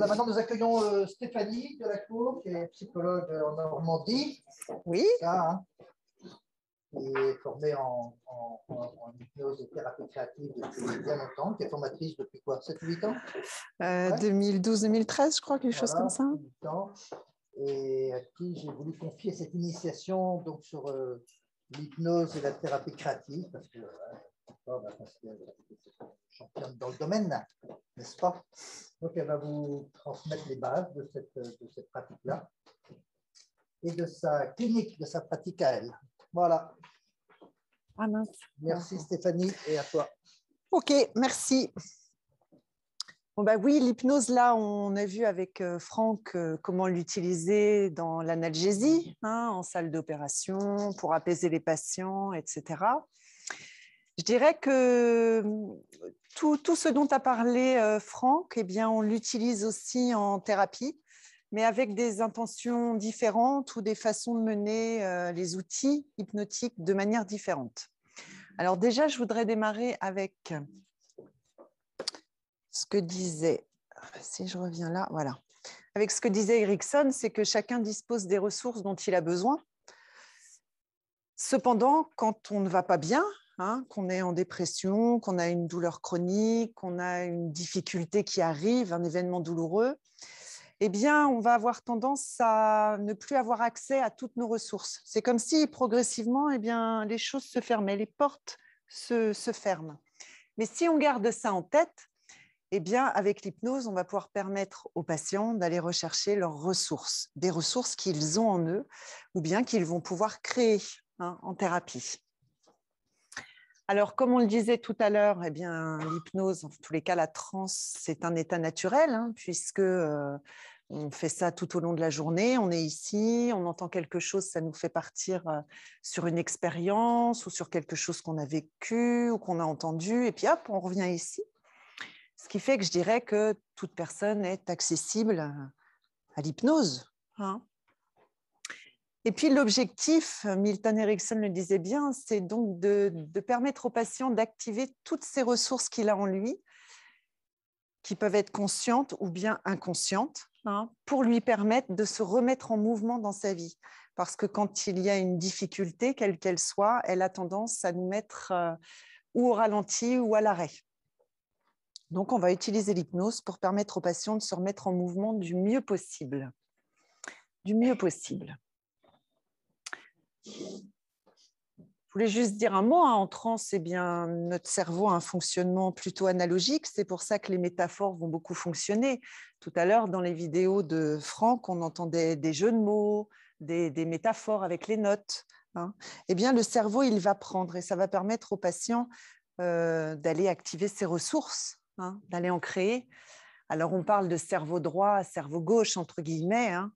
Voilà, maintenant nous accueillons Stéphanie Delacour, qui est psychologue en Normandie. Oui. Ça, hein, qui est formée en hypnose et thérapie créative depuis bien longtemps, qui est formatrice depuis quoi, 7-8 ans? 2012-2013, je crois, quelque chose comme ça. 8 ans. Et à qui j'ai voulu confier cette initiation donc, sur l'hypnose et la thérapie créative, parce que c'est championne dans le domaine, n'est-ce pas? Donc, elle va vous transmettre les bases de cette pratique-là et de sa clinique, de sa pratique à elle. Voilà. Ah mince. Merci Stéphanie et à toi. Ok, merci. Bon, bah oui, l'hypnose, là, on a vu avec Franck comment l'utiliser dans l'analgésie, hein, en salle d'opération, pour apaiser les patients, etc. Je dirais que tout ce dont a parlé Franck, eh bien, on l'utilise aussi en thérapie, mais avec des intentions différentes ou des façons de mener les outils hypnotiques de manière différente. Alors déjà, je voudrais démarrer avec ce que disait, si je reviens là, voilà. Avec ce que disait Erickson, c'est que chacun dispose des ressources dont il a besoin. Cependant, quand on ne va pas bien, hein, qu'on est en dépression, qu'on a une douleur chronique, qu'on a une difficulté qui arrive, un événement douloureux, eh bien, on va avoir tendance à ne plus avoir accès à toutes nos ressources. C'est comme si progressivement, eh bien, les choses se fermaient, les portes se ferment. Mais si on garde ça en tête, eh bien, avec l'hypnose, on va pouvoir permettre aux patients d'aller rechercher leurs ressources, des ressources qu'ils ont en eux ou bien qu'ils vont pouvoir créer, hein, en thérapie. Alors, comme on le disait tout à l'heure, eh bien, l'hypnose, en tous les cas, la transe, c'est un état naturel, hein, puisque on fait ça tout au long de la journée. On est ici, on entend quelque chose, ça nous fait partir sur une expérience ou sur quelque chose qu'on a vécu ou qu'on a entendu, et puis hop, on revient ici. Ce qui fait que je dirais que toute personne est accessible à l'hypnose, hein. Et puis l'objectif, Milton Erickson le disait bien, c'est donc de permettre au patient d'activer toutes ces ressources qu'il a en lui, qui peuvent être conscientes ou bien inconscientes, hein, pour lui permettre de se remettre en mouvement dans sa vie. Parce que quand il y a une difficulté, quelle qu'elle soit, elle a tendance à nous mettre ou au ralenti ou à l'arrêt. Donc, on va utiliser l'hypnose pour permettre aux patients de se remettre en mouvement du mieux possible. Du mieux possible. Je voulais juste dire un mot, hein. En transe, eh bien, notre cerveau a un fonctionnement plutôt analogique. C'est pour ça que les métaphores vont beaucoup fonctionner. Tout à l'heure, dans les vidéos de Franck, on entendait des jeux de mots, des métaphores avec les notes, hein. Eh bien, le cerveau, il va prendre et ça va permettre aux patients d'aller activer ses ressources, hein, d'aller en créer. Alors, on parle de cerveau droit, cerveau gauche, entre guillemets, hein.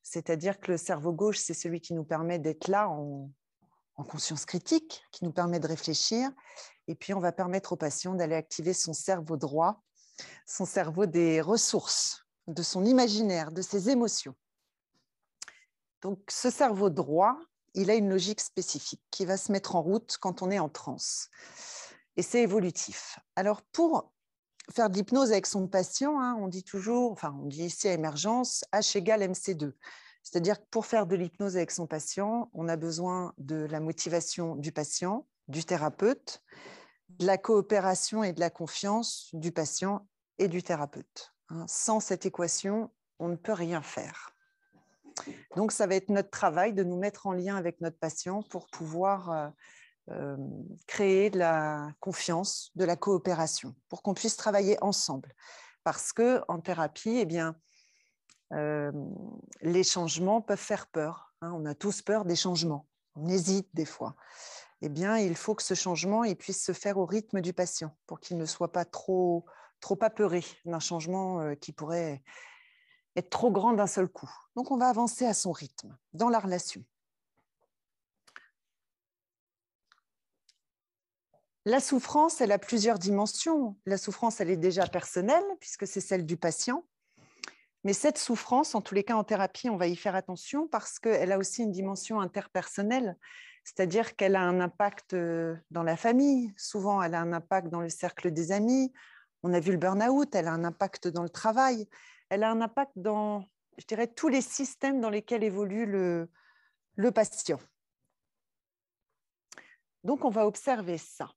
C'est-à-dire que le cerveau gauche, c'est celui qui nous permet d'être là en conscience critique, qui nous permet de réfléchir. Et puis, on va permettre aux patients d'aller activer son cerveau droit, son cerveau des ressources, de son imaginaire, de ses émotions. Donc, ce cerveau droit, il a une logique spécifique qui va se mettre en route quand on est en transe. Et c'est évolutif. Alors, pour faire de l'hypnose avec son patient, hein, on dit toujours, enfin, on dit ici à Émergence, H égale MC2. C'est-à-dire que pour faire de l'hypnose avec son patient, on a besoin de la motivation du patient, du thérapeute, de la coopération et de la confiance du patient et du thérapeute. Sans cette équation, on ne peut rien faire. Donc, ça va être notre travail de nous mettre en lien avec notre patient pour pouvoir créer de la confiance, de la coopération, pour qu'on puisse travailler ensemble. Parce qu'en thérapie, eh bien, les changements peuvent faire peur, hein. On a tous peur des changements. On hésite des fois. Eh bien, il faut que ce changement il puisse se faire au rythme du patient pour qu'il ne soit pas trop apeuré d'un changement qui pourrait être trop grand d'un seul coup. Donc, on va avancer à son rythme dans la relation. La souffrance, elle a plusieurs dimensions. La souffrance, elle est déjà personnelle puisque c'est celle du patient. Mais cette souffrance, en tous les cas en thérapie, on va y faire attention parce qu'elle a aussi une dimension interpersonnelle, c'est-à-dire qu'elle a un impact dans la famille, souvent elle a un impact dans le cercle des amis, on a vu le burn-out, elle a un impact dans le travail. elle a un impact dans, je dirais, tous les systèmes dans lesquels évolue le patient. Donc, on va observer ça.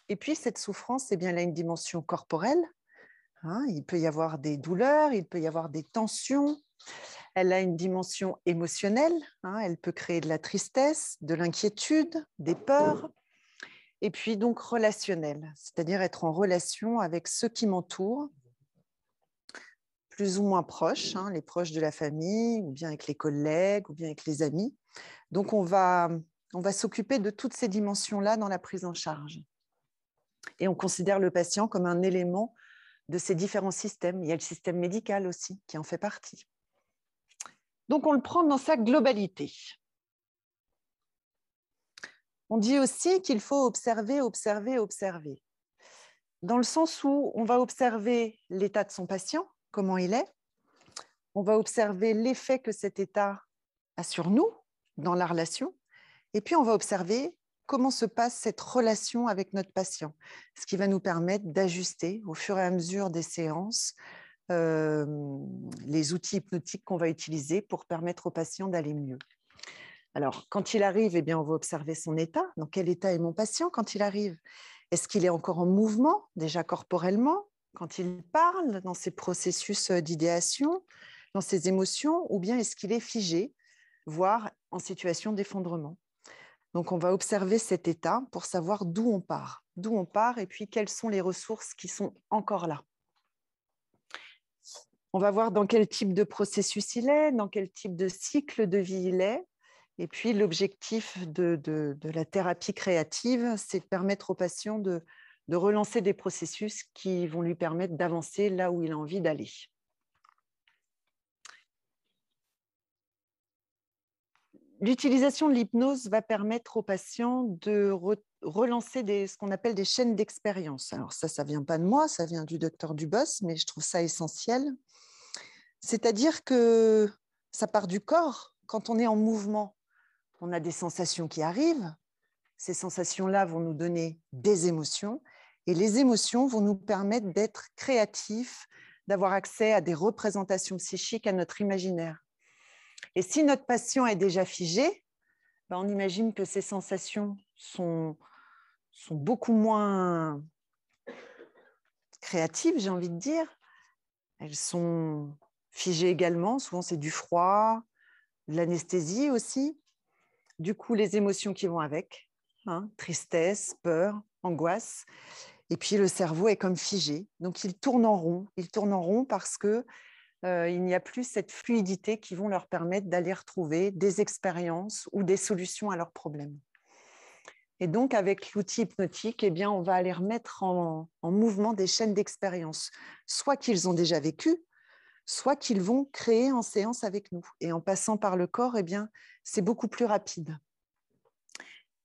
Et puis, cette souffrance, eh bien, elle a une dimension corporelle. Il peut y avoir des douleurs, il peut y avoir des tensions. Elle a une dimension émotionnelle. Elle peut créer de la tristesse, de l'inquiétude, des peurs. Et puis, donc, relationnelle, c'est-à-dire être en relation avec ceux qui m'entourent, plus ou moins proches, les proches de la famille, ou bien avec les collègues, ou bien avec les amis. Donc, on va s'occuper de toutes ces dimensions-là dans la prise en charge. Et on considère le patient comme un élément de ces différents systèmes. Il y a le système médical aussi qui en fait partie. Donc, on le prend dans sa globalité. On dit aussi qu'il faut observer, observer, observer. Dans le sens où on va observer l'état de son patient, comment il est. On va observer l'effet que cet état a sur nous dans la relation. Et puis, on va observer comment se passe cette relation avec notre patient, ce qui va nous permettre d'ajuster au fur et à mesure des séances les outils hypnotiques qu'on va utiliser pour permettre au patient d'aller mieux. Alors, quand il arrive, eh bien, on va observer son état. Dans quel état est mon patient quand il arrive? Est-ce qu'il est encore en mouvement, déjà corporellement, quand il parle, dans ses processus d'idéation, dans ses émotions, ou bien est-ce qu'il est figé, voire en situation d'effondrement? Donc, on va observer cet état pour savoir d'où on part et puis quelles sont les ressources qui sont encore là. On va voir dans quel type de processus il est, dans quel type de cycle de vie il est. Et puis, l'objectif de la thérapie créative, c'est de permettre au patient de relancer des processus qui vont lui permettre d'avancer là où il a envie d'aller. L'utilisation de l'hypnose va permettre au patient de relancer ce qu'on appelle des chaînes d'expérience. Alors ça ne vient pas de moi, ça vient du docteur Dubos, mais je trouve ça essentiel. C'est-à-dire que ça part du corps. Quand on est en mouvement, on a des sensations qui arrivent. Ces sensations-là vont nous donner des émotions. Et les émotions vont nous permettre d'être créatifs, d'avoir accès à des représentations psychiques, à notre imaginaire. Et si notre patient est déjà figé, on imagine que ces sensations sont beaucoup moins créatives, j'ai envie de dire. Elles sont figées également. Souvent, c'est du froid, de l'anesthésie aussi. Du coup, les émotions qui vont avec, tristesse, peur, angoisse. Et puis, le cerveau est comme figé. Donc, il tourne en rond. Il tourne en rond parce que il n'y a plus cette fluidité qui vont leur permettre d'aller retrouver des expériences ou des solutions à leurs problèmes. Et donc, avec l'outil hypnotique, eh bien, on va aller remettre en mouvement des chaînes d'expériences, soit qu'ils ont déjà vécu, soit qu'ils vont créer en séance avec nous. Et en passant par le corps, eh bien, c'est beaucoup plus rapide.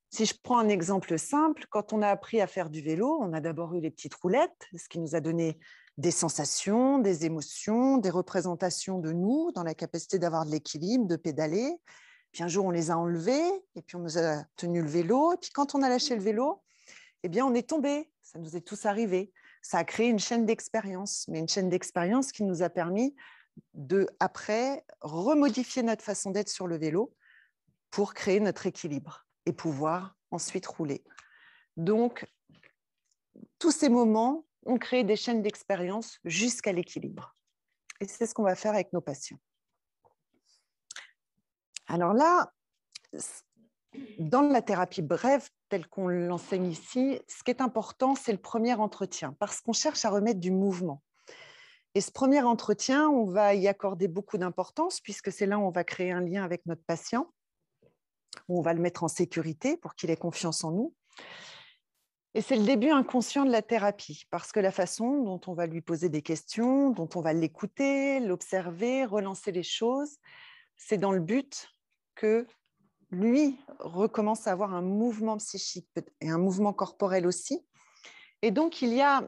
Si je prends un exemple simple, quand on a appris à faire du vélo, on a d'abord eu les petites roulettes, ce qui nous a donné des sensations, des émotions, des représentations de nous, dans la capacité d'avoir de l'équilibre, de pédaler. Puis un jour, on les a enlevés, et puis on nous a tenu le vélo. Et puis quand on a lâché le vélo, eh bien, on est tombé. Ça nous est tous arrivé. Ça a créé une chaîne d'expérience, mais une chaîne d'expérience qui nous a permis de, après, remodifier notre façon d'être sur le vélo pour créer notre équilibre et pouvoir ensuite rouler. Donc, tous ces moments ont créé des chaînes d'expérience jusqu'à l'équilibre. Et c'est ce qu'on va faire avec nos patients. Alors là, dans la thérapie brève, telle qu'on l'enseigne ici, ce qui est important, c'est le premier entretien, parce qu'on cherche à remettre du mouvement. Et ce premier entretien, on va y accorder beaucoup d'importance, puisque c'est là où on va créer un lien avec notre patient, où on va le mettre en sécurité pour qu'il ait confiance en nous. Et c'est le début inconscient de la thérapie, parce que la façon dont on va lui poser des questions, dont on va l'écouter, l'observer, relancer les choses, c'est dans le but que lui recommence à avoir un mouvement psychique et un mouvement corporel aussi. Et donc, il y a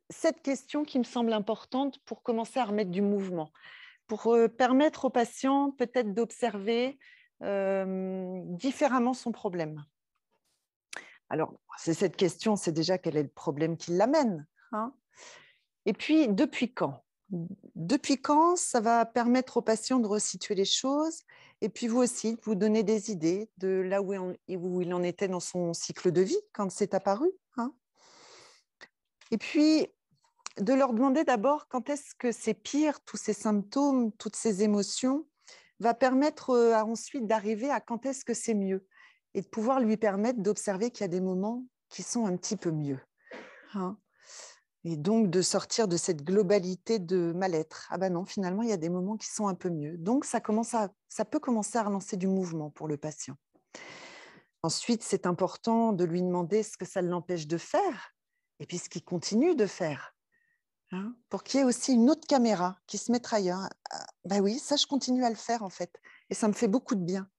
cette question qui me semble importante pour commencer à remettre du mouvement, pour permettre au patient peut-être d'observer différemment son problème. Alors, c'est cette question, c'est déjà quel est le problème qui l'amène, Et puis, depuis quand? Depuis quand ça va permettre aux patients de resituer les choses et puis vous aussi, de vous donner des idées de là où il en était dans son cycle de vie quand c'est apparu, hein. Et puis, de leur demander d'abord quand est-ce que c'est pire, tous ces symptômes, toutes ces émotions, va permettre ensuite d'arriver à quand est-ce que c'est mieux et de pouvoir lui permettre d'observer qu'il y a des moments qui sont un petit peu mieux, hein. Et donc de sortir de cette globalité de mal-être. Ah ben non, finalement, il y a des moments qui sont un peu mieux. Donc ça peut commencer à relancer du mouvement pour le patient. Ensuite, c'est important de lui demander ce que ça l'empêche de faire et puis ce qu'il continue de faire, hein, pour qu'il y ait aussi une autre caméra qui se mette ailleurs. Ah, ben oui, ça, je continue à le faire en fait. Et ça me fait beaucoup de bien.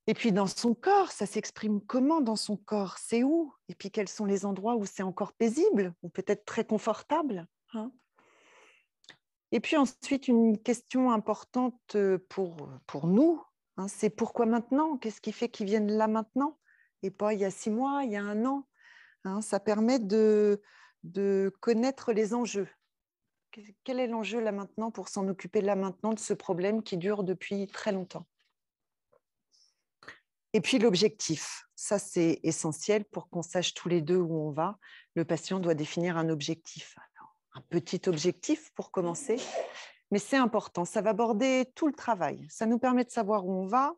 Et puis dans son corps, ça s'exprime comment dans son corps? C'est où? Et puis quels sont les endroits où c'est encore paisible ou peut-être très confortable, hein? Et puis ensuite, une question importante pour nous, hein, c'est pourquoi maintenant? Qu'est-ce qui fait qu'ils viennent là maintenant? Et pas il y a 6 mois, il y a 1 an, hein? Ça permet de connaître les enjeux. Quel est l'enjeu là maintenant pour s'en occuper là maintenant de ce problème qui dure depuis très longtemps? Et puis l'objectif, ça c'est essentiel pour qu'on sache tous les deux où on va. Le patient doit définir un objectif. Alors, un petit objectif pour commencer, mais c'est important, ça va aborder tout le travail. Ça nous permet de savoir où on va,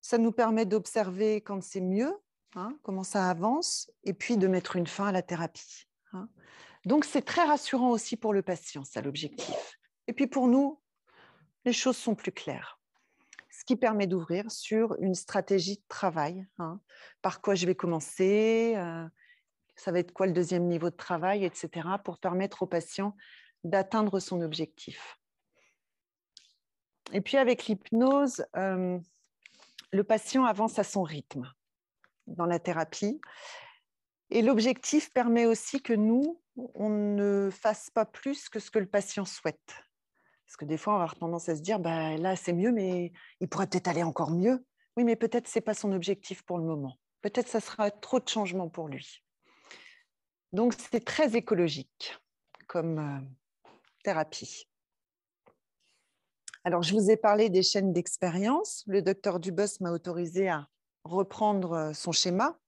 ça nous permet d'observer quand c'est mieux, hein, comment ça avance, et puis de mettre une fin à la thérapie, hein. Donc c'est très rassurant aussi pour le patient, ça l'objectif. Et puis pour nous, les choses sont plus claires. Ce qui permet d'ouvrir sur une stratégie de travail, hein. Par quoi je vais commencer, ça va être quoi le deuxième niveau de travail, etc., pour permettre au patient d'atteindre son objectif. Et puis avec l'hypnose, le patient avance à son rythme dans la thérapie. Et l'objectif permet aussi que nous, on ne fasse pas plus que ce que le patient souhaite. Parce que des fois, on va avoir tendance à se dire, bah, là, c'est mieux, mais il pourrait peut-être aller encore mieux. Oui, mais peut-être ce n'est pas son objectif pour le moment. Peut-être ça sera trop de changements pour lui. Donc, c'est très écologique comme thérapie. Alors, je vous ai parlé des chaînes d'expérience. Le docteur Dubos m'a autorisé à reprendre son schéma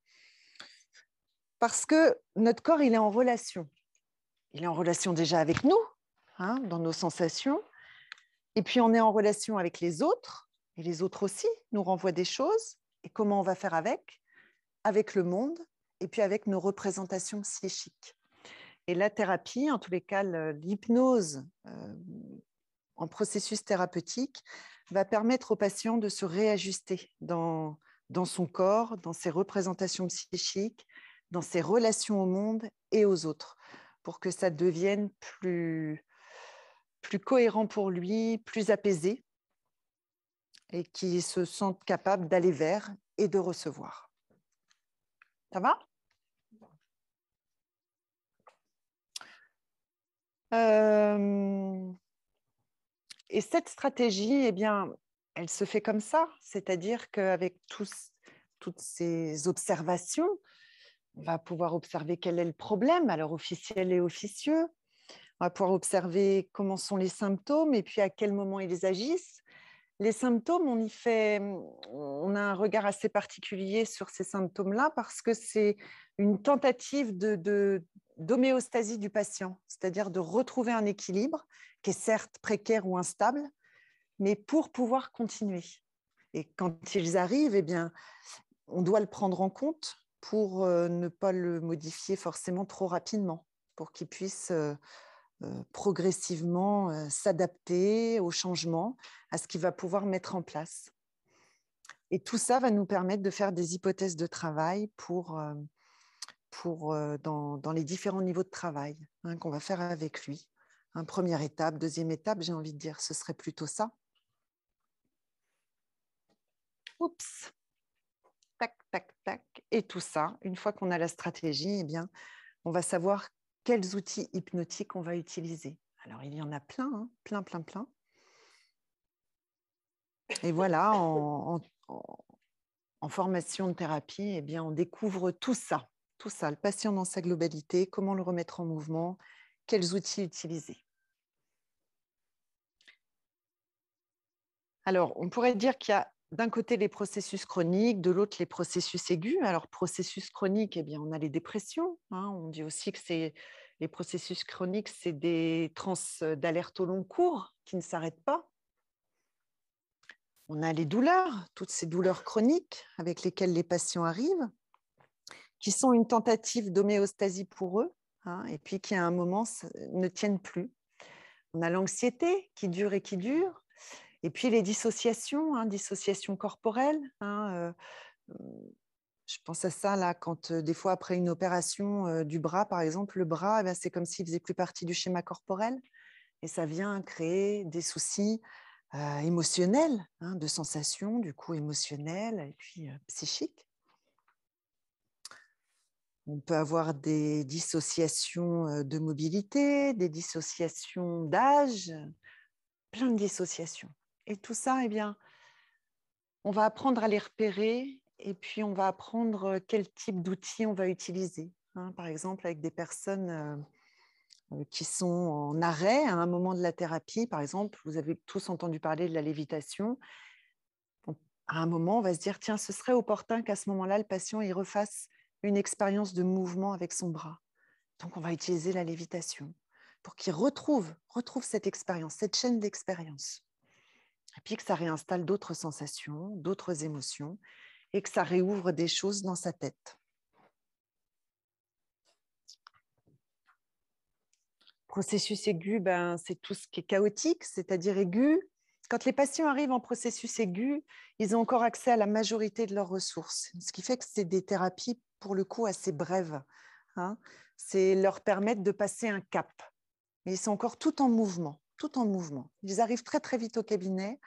parce que notre corps, il est en relation. Il est en relation déjà avec nous, hein, dans nos sensations. Et puis, on est en relation avec les autres. Et les autres aussi nous renvoient des choses. Et comment on va faire avec le monde, et puis avec nos représentations psychiques. Et la thérapie, en tous les cas, l'hypnose en processus thérapeutique, va permettre au patient de se réajuster dans son corps, dans ses représentations psychiques, dans ses relations au monde et aux autres, pour que ça devienne plus cohérent pour lui, plus apaisé, et qu'il se sente capable d'aller vers et de recevoir. Ça va ? Et cette stratégie, eh bien, elle se fait comme ça, c'est-à-dire qu'avec toutes ces observations, on va pouvoir observer quel est le problème, alors officiel et officieux. On va pouvoir observer comment sont les symptômes et puis à quel moment ils agissent. Les symptômes, on a un regard assez particulier sur ces symptômes-là parce que c'est une tentative d'homéostasie du patient, c'est-à-dire de retrouver un équilibre qui est certes précaire ou instable, mais pour pouvoir continuer. Et quand ils arrivent, eh bien, on doit le prendre en compte pour ne pas le modifier forcément trop rapidement, pour qu'il puisse progressivement s'adapter au changement, à ce qu'il va pouvoir mettre en place. Et tout ça va nous permettre de faire des hypothèses de travail dans les différents niveaux de travail, hein, qu'on va faire avec lui. Première étape, deuxième étape, j'ai envie de dire, ce serait plutôt ça. Oups, tac, tac, tac. Et tout ça, une fois qu'on a la stratégie, eh bien, on va savoir quels outils hypnotiques on va utiliser. Alors, il y en a plein, hein, plein, plein, plein. Et voilà, en formation de thérapie, eh bien, on découvre tout ça, le patient dans sa globalité, comment le remettre en mouvement quels outils utiliser. Alors, on pourrait dire qu'il y a d'un côté les processus chroniques, de l'autre les processus aigus. Alors, processus chronique, eh bien, on a les dépressions. Hein. On dit aussi que les processus chroniques, c'est des trans d'alerte au long cours qui ne s'arrêtent pas. On a les douleurs, toutes ces douleurs chroniques avec lesquelles les patients arrivent, qui sont une tentative d'homéostasie pour eux, hein, et puis qui, à un moment, ne tiennent plus. On a l'anxiété qui dure et qui dure. Et puis les dissociations, hein, dissociations corporelles. Hein, je pense à ça là, quand des fois après une opération du bras, par exemple, le bras, c'est comme s'il ne faisait plus partie du schéma corporel. Et ça vient créer des soucis émotionnels, hein, de sensations, du coup émotionnelles et puis psychiques. On peut avoir des dissociations de mobilité, des dissociations d'âge, plein de dissociations. Et tout ça, eh bien, on va apprendre à les repérer et puis on va apprendre quel type d'outils on va utiliser. Hein, par exemple, avec des personnes qui sont en arrêt à un moment de la thérapie, par exemple, vous avez tous entendu parler de la lévitation. À un moment, on va se dire, tiens, ce serait opportun qu'à ce moment-là, le patient il refasse une expérience de mouvement avec son bras. Donc, on va utiliser la lévitation pour qu'il retrouve cette expérience, cette chaîne d'expérience. Et puis que ça réinstalle d'autres sensations, d'autres émotions, et que ça réouvre des choses dans sa tête. Processus aigu, c'est tout ce qui est chaotique, c'est-à-dire aigu. Quand les patients arrivent en processus aigu, ils ont encore accès à la majorité de leurs ressources, ce qui fait que c'est des thérapies, pour le coup, assez brèves. Hein. C'est leur permettre de passer un cap. Mais ils sont encore tout en mouvement, tout en mouvement. Ils arrivent très, très vite au cabinet,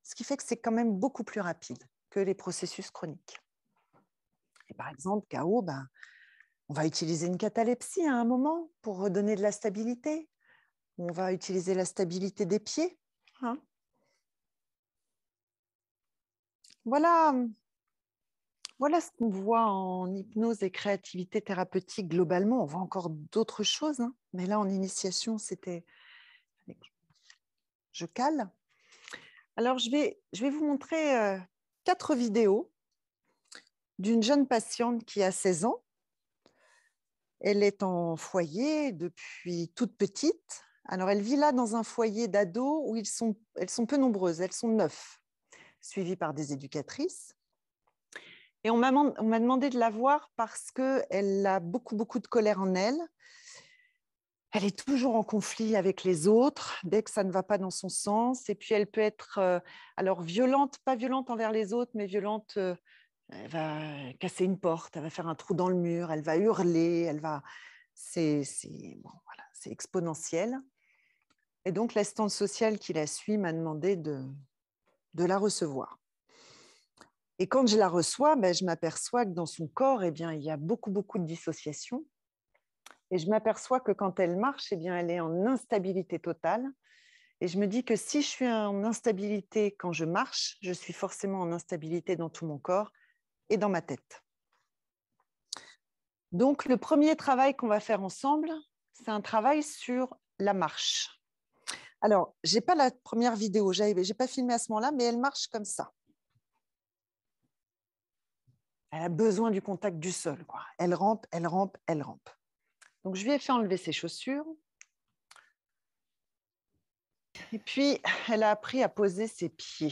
ce qui fait que c'est quand même beaucoup plus rapide que les processus chroniques. Et par exemple, KO, on va utiliser une catalepsie à un moment pour redonner de la stabilité. On va utiliser la stabilité des pieds. Hein. Voilà ce qu'on voit en hypnose et créativité thérapeutique globalement. On voit encore d'autres choses, hein. Mais là, en initiation, c'était... Je cale. Alors, je vais vous montrer 4 vidéos d'une jeune patiente qui a 16 ans. Elle est en foyer depuis toute petite. Alors, elle vit là dans un foyer d'ados où elles sont peu nombreuses, elles sont 9, suivies par des éducatrices. Et on m'a demandé de la voir parce qu'elle a beaucoup, beaucoup de colère en elle. Elle est toujours en conflit avec les autres dès que ça ne va pas dans son sens. Et puis, elle peut être alors violente, pas violente envers les autres, mais violente. Elle va casser une porte, elle va faire un trou dans le mur, elle va hurler, c'est exponentiel. Et donc, l'assistante sociale qui la suit m'a demandé de la recevoir. Et quand je la reçois, je m'aperçois que dans son corps, il y a beaucoup, beaucoup de dissociation. Et je m'aperçois que quand elle marche, elle est en instabilité totale. Et je me dis que si je suis en instabilité quand je marche, je suis forcément en instabilité dans tout mon corps et dans ma tête. Donc, le premier travail qu'on va faire ensemble, c'est un travail sur la marche. Alors, je n'ai pas la première vidéo, je n'ai pas filmé à ce moment-là, mais elle marche comme ça. Elle a besoin du contact du sol, quoi. Elle rampe, elle rampe, elle rampe. Donc, je lui ai fait enlever ses chaussures. Et puis, elle a appris à poser ses pieds.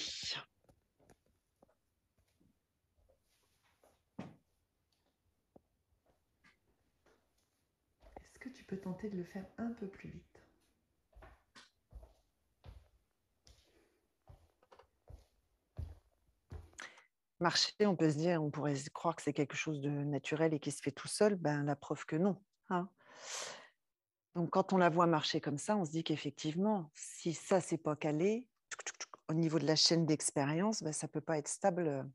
Est-ce que tu peux tenter de le faire un peu plus vite ? Marcher, on peut se dire, on pourrait croire que c'est quelque chose de naturel et qui se fait tout seul. La preuve que non. Hein. Donc, quand on la voit marcher comme ça, on se dit qu'effectivement, si ça, c'est pas calé, au niveau de la chaîne d'expérience, ça ne peut pas être stable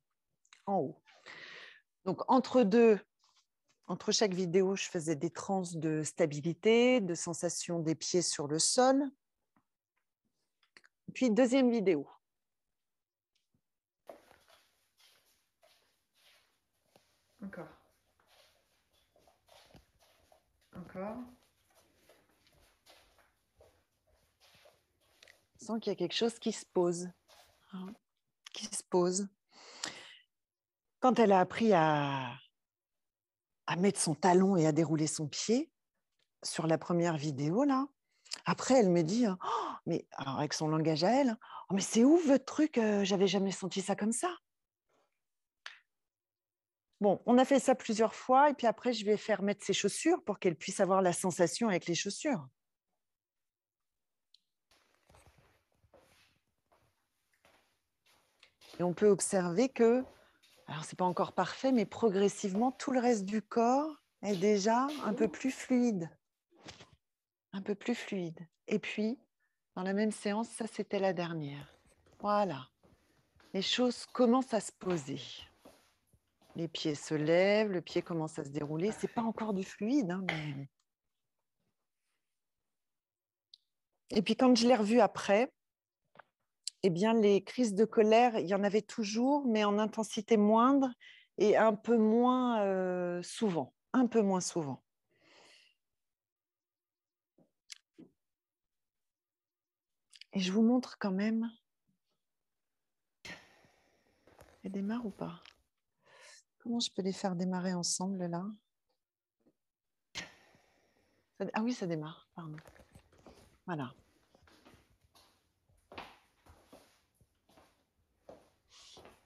en haut. Donc, entre chaque vidéo, je faisais des transes de stabilité, de sensation des pieds sur le sol. Puis, deuxième vidéo. Encore. Encore. On sent qu'il y a quelque chose qui se pose. Hein, qui se pose. Quand elle a appris à mettre son talon et à dérouler son pied sur la première vidéo, là, après, elle me dit, oh, mais alors avec son langage à elle, oh, mais c'est ouf votre truc, j'avais jamais senti ça comme ça. Bon, on a fait ça plusieurs fois et puis après, je vais faire mettre ses chaussures pour qu'elle puisse avoir la sensation avec les chaussures. Et on peut observer que, alors c'est pas encore parfait, mais progressivement, tout le reste du corps est déjà un peu plus fluide. Un peu plus fluide. Et puis, dans la même séance, ça c'était la dernière. Voilà. Les choses commencent à se poser. Les pieds se lèvent, le pied commence à se dérouler. C'est pas encore du fluide, hein, mais... Et puis quand je l'ai revu après, eh bien, les crises de colère, il y en avait toujours, mais en intensité moindre et un peu moins souvent. Un peu moins souvent. Et je vous montre quand même. Elle démarre ou pas? Comment je peux les faire démarrer ensemble, là? Ah oui, ça démarre, pardon. Voilà.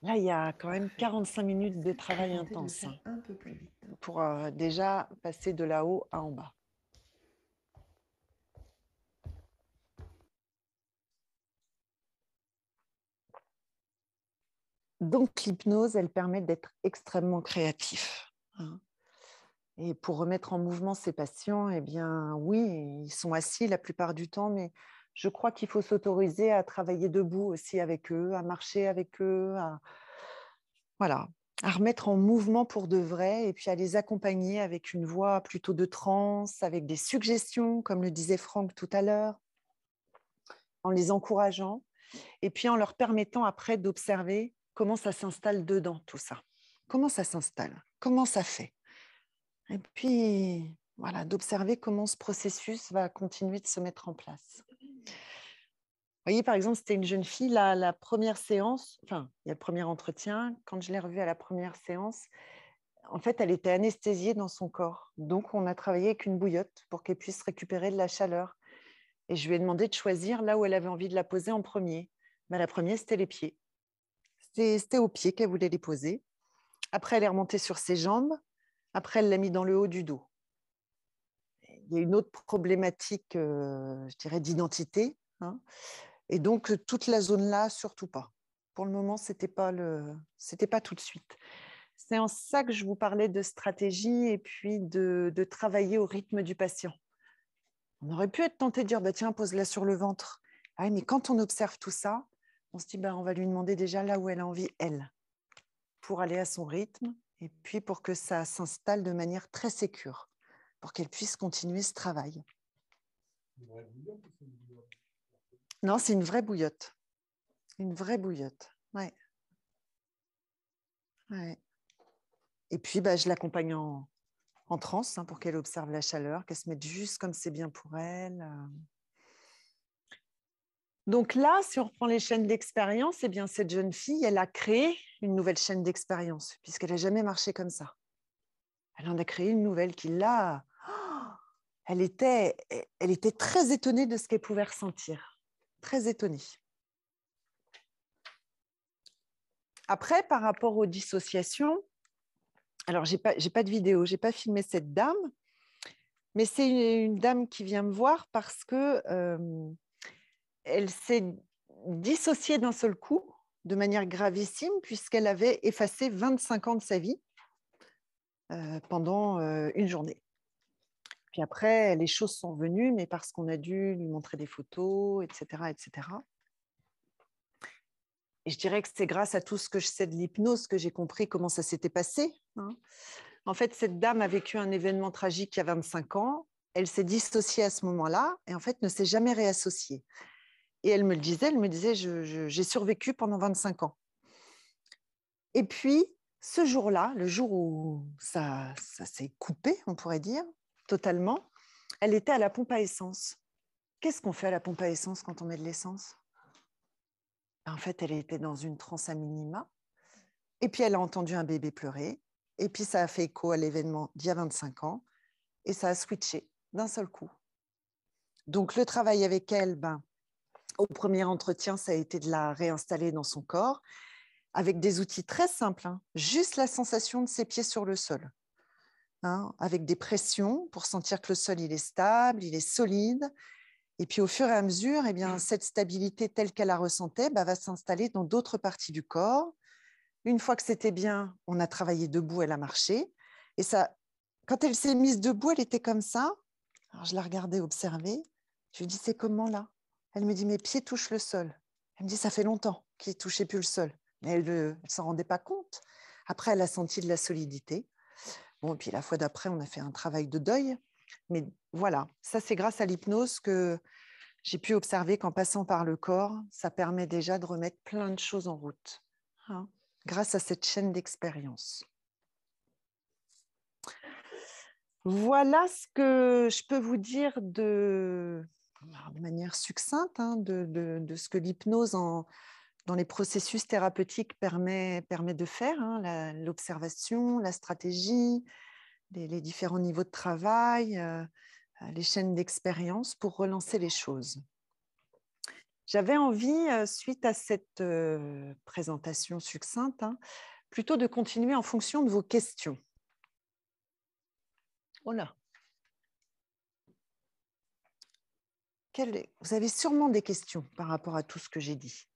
Là, il y a quand même 45 minutes de travail intense Un peu plus vite. pour déjà passer de là-haut à en bas. Donc, l'hypnose, elle permet d'être extrêmement créatif. Hein. Et pour remettre en mouvement ces patients, eh bien, oui, ils sont assis la plupart du temps, mais je crois qu'il faut s'autoriser à travailler debout aussi avec eux, à marcher avec eux, voilà, à remettre en mouvement pour de vrai et puis à les accompagner avec une voix plutôt de transe, avec des suggestions, comme le disait Franck tout à l'heure, en les encourageant et puis en leur permettant après d'observer comment ça s'installe dedans, tout ça. Comment ça s'installe? Comment ça fait? Et puis, voilà, d'observer comment ce processus va continuer de se mettre en place. Vous voyez, par exemple, c'était une jeune fille, la première séance, enfin, il y a le premier entretien, quand je l'ai revue à la première séance, en fait, elle était anesthésiée dans son corps. Donc, on a travaillé avec une bouillotte pour qu'elle puisse récupérer de la chaleur. Et je lui ai demandé de choisir là où elle avait envie de la poser en premier. Ben, la première, c'était les pieds. C'était aux pieds qu'elle voulait les poser. Après, elle est remontée sur ses jambes. Après, elle l'a mis dans le haut du dos. Il y a une autre problématique, je dirais, d'identité. Hein. Et donc, toute la zone-là, surtout pas. Pour le moment, c'était pas tout de suite. C'est en ça que je vous parlais de stratégie et puis de travailler au rythme du patient. On aurait pu être tenté de dire, bah, tiens, pose-la sur le ventre. Ah, mais quand on observe tout ça, on se dit, bah, on va lui demander déjà là où elle a envie, elle, pour aller à son rythme et puis pour que ça s'installe de manière très sécure, pour qu'elle puisse continuer ce travail. Non, c'est une vraie bouillotte. Une vraie bouillotte, ouais. Ouais. Et puis, bah, je l'accompagne en transe pour qu'elle observe la chaleur, qu'elle se mette juste comme c'est bien pour elle. Donc là, si on reprend les chaînes d'expérience, eh bien, cette jeune fille, elle a créé une nouvelle chaîne d'expérience, puisqu'elle n'a jamais marché comme ça. Elle en a créé une nouvelle qui, là, elle était très étonnée de ce qu'elle pouvait ressentir. Très étonnée. Après, par rapport aux dissociations, alors, j'ai pas de vidéo, j'ai pas filmé cette dame, mais c'est une dame qui vient me voir parce que elle s'est dissociée d'un seul coup, de manière gravissime, puisqu'elle avait effacé 25 ans de sa vie pendant une journée. Puis après, les choses sont venues, mais parce qu'on a dû lui montrer des photos, etc., etc. Et je dirais que c'est grâce à tout ce que je sais de l'hypnose que j'ai compris comment ça s'était passé. Hein. En fait, cette dame a vécu un événement tragique il y a 25 ans. Elle s'est dissociée à ce moment-là et en fait ne s'est jamais réassociée. Et elle me le disait, j'ai survécu pendant 25 ans. Et puis, ce jour-là, le jour où ça s'est coupé, on pourrait dire, totalement, elle était à la pompe à essence. Qu'est-ce qu'on fait à la pompe à essence quand on met de l'essence? En fait, elle était dans une transe à minima. Et puis, elle a entendu un bébé pleurer. Et puis, ça a fait écho à l'événement d'il y a 25 ans. Et ça a switché d'un seul coup. Donc, le travail avec elle, au premier entretien, ça a été de la réinstaller dans son corps avec des outils très simples. Juste la sensation de ses pieds sur le sol. Avec des pressions pour sentir que le sol il est stable, il est solide. Et puis, au fur et à mesure, cette stabilité telle qu'elle la ressentait va s'installer dans d'autres parties du corps. Une fois que c'était bien, on a travaillé debout, elle a marché. Et ça, quand elle s'est mise debout, elle était comme ça. Alors, je la regardais observer. Je lui dis, c'est comment là? Elle me dit, mes pieds touchent le sol. Elle me dit, ça fait longtemps qu'ils ne touchaient plus le sol. Mais elle ne s'en rendait pas compte. Après, elle a senti de la solidité. Bon, et puis la fois d'après, on a fait un travail de deuil. Mais voilà, ça, c'est grâce à l'hypnose que j'ai pu observer qu'en passant par le corps, ça permet déjà de remettre plein de choses en route, grâce à cette chaîne d'expérience. Voilà ce que je peux vous dire de manière succincte de ce que l'hypnose dans les processus thérapeutiques permet de faire, l'observation, la stratégie, les différents niveaux de travail, les chaînes d'expérience pour relancer les choses. J'avais envie, suite à cette présentation succincte, plutôt de continuer en fonction de vos questions. Oh là. Vous avez sûrement des questions par rapport à tout ce que j'ai dit.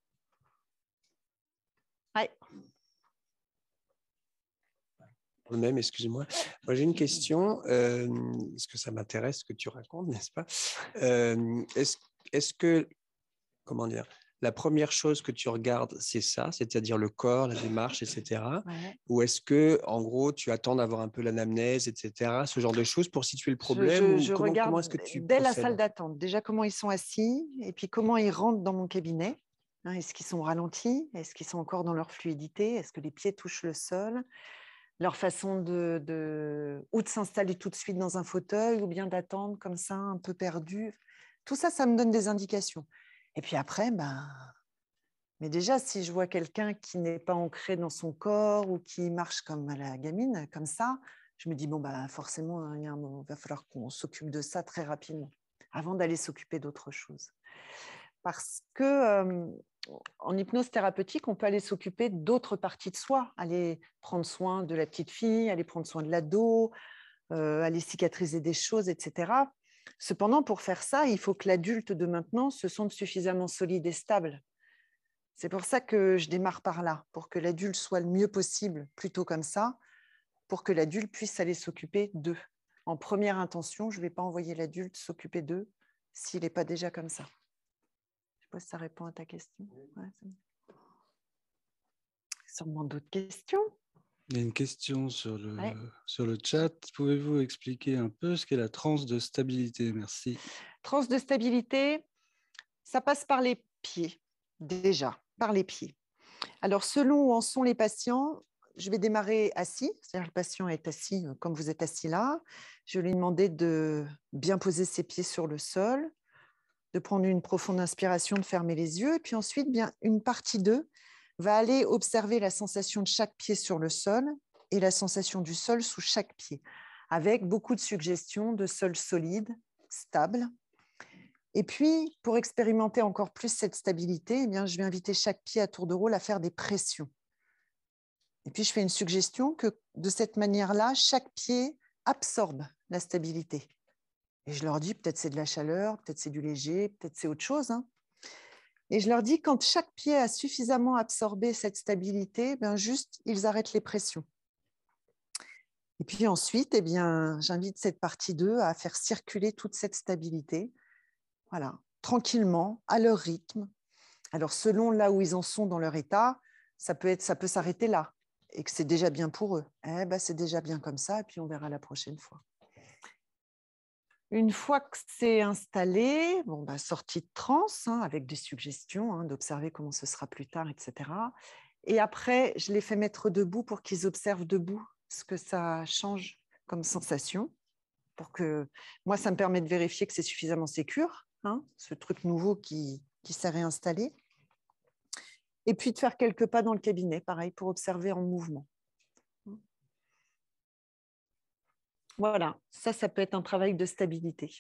Ouais. Même, excusez-moi. Moi, j'ai une question, parce que ça m'intéresse ce que tu racontes, n'est-ce pas? Est-ce que, comment dire, la première chose que tu regardes, c'est ça, c'est-à-dire le corps, la démarche, etc. Ouais. Ou est-ce que, en gros, tu attends d'avoir un peu l'anamnèse, etc., ce genre de choses pour situer le problème? Je Comment regarde est-ce que tu dès la procèdes? salle d'attente, déjà comment ils sont assis et puis comment ils rentrent dans mon cabinet. Est-ce qu'ils sont ralentis? Est-ce qu'ils sont encore dans leur fluidité? Est-ce que les pieds touchent le sol? Leur façon ou de s'installer tout de suite dans un fauteuil ou bien d'attendre comme ça, un peu perdu. Tout ça, ça me donne des indications. Et puis après, mais déjà, si je vois quelqu'un qui n'est pas ancré dans son corps ou qui marche comme à la gamine, comme ça, je me dis, forcément, il va falloir qu'on s'occupe de ça très rapidement, avant d'aller s'occuper d'autre chose. Parce que en hypnose thérapeutique, on peut aller s'occuper d'autres parties de soi, aller prendre soin de la petite fille, aller prendre soin de l'ado, aller cicatriser des choses, etc. Cependant, pour faire ça, il faut que l'adulte de maintenant se sente suffisamment solide et stable. C'est pour ça que je démarre par là, pour que l'adulte soit le mieux possible, plutôt comme ça, pour que l'adulte puisse aller s'occuper d'eux. En première intention, je ne vais pas envoyer l'adulte s'occuper d'eux s'il n'est pas déjà comme ça. Je ne sais pas si ça répond à ta question. Ouais, sûrement d'autres questions. Il y a une question sur le chat. Pouvez-vous expliquer un peu ce qu'est la transe de stabilité? Merci. Transe de stabilité, ça passe par les pieds, déjà, par les pieds. Alors, selon où en sont les patients, je vais démarrer assis, c'est-à-dire le patient est assis comme vous êtes assis là. Je vais lui demander de bien poser ses pieds sur le sol, de prendre une profonde inspiration, de fermer les yeux, et puis ensuite, une partie d'eux va aller observer la sensation de chaque pied sur le sol et la sensation du sol sous chaque pied, avec beaucoup de suggestions de sol solide, stable. Et puis, pour expérimenter encore plus cette stabilité, je vais inviter chaque pied à tour de rôle à faire des pressions. Et puis, je fais une suggestion que de cette manière-là, chaque pied absorbe la stabilité. Et je leur dis, peut-être c'est de la chaleur, peut-être c'est du léger, peut-être c'est autre chose. Et je leur dis, quand chaque pied a suffisamment absorbé cette stabilité, juste, ils arrêtent les pressions. Et puis ensuite, j'invite cette partie d'eux à faire circuler toute cette stabilité. Voilà, tranquillement, à leur rythme. Alors, selon là où ils en sont dans leur état, ça peut s'arrêter là et que c'est déjà bien pour eux. C'est déjà bien comme ça et puis on verra la prochaine fois. Une fois que c'est installé, sortie de transe avec des suggestions, d'observer comment ce sera plus tard, etc. Et après, je les fais mettre debout pour qu'ils observent debout ce que ça change comme sensation. Pour que moi, ça me permet de vérifier que c'est suffisamment sécure, ce truc nouveau qui s'est réinstallé. Et puis de faire quelques pas dans le cabinet, pareil, pour observer en mouvement. Voilà, ça peut être un travail de stabilité.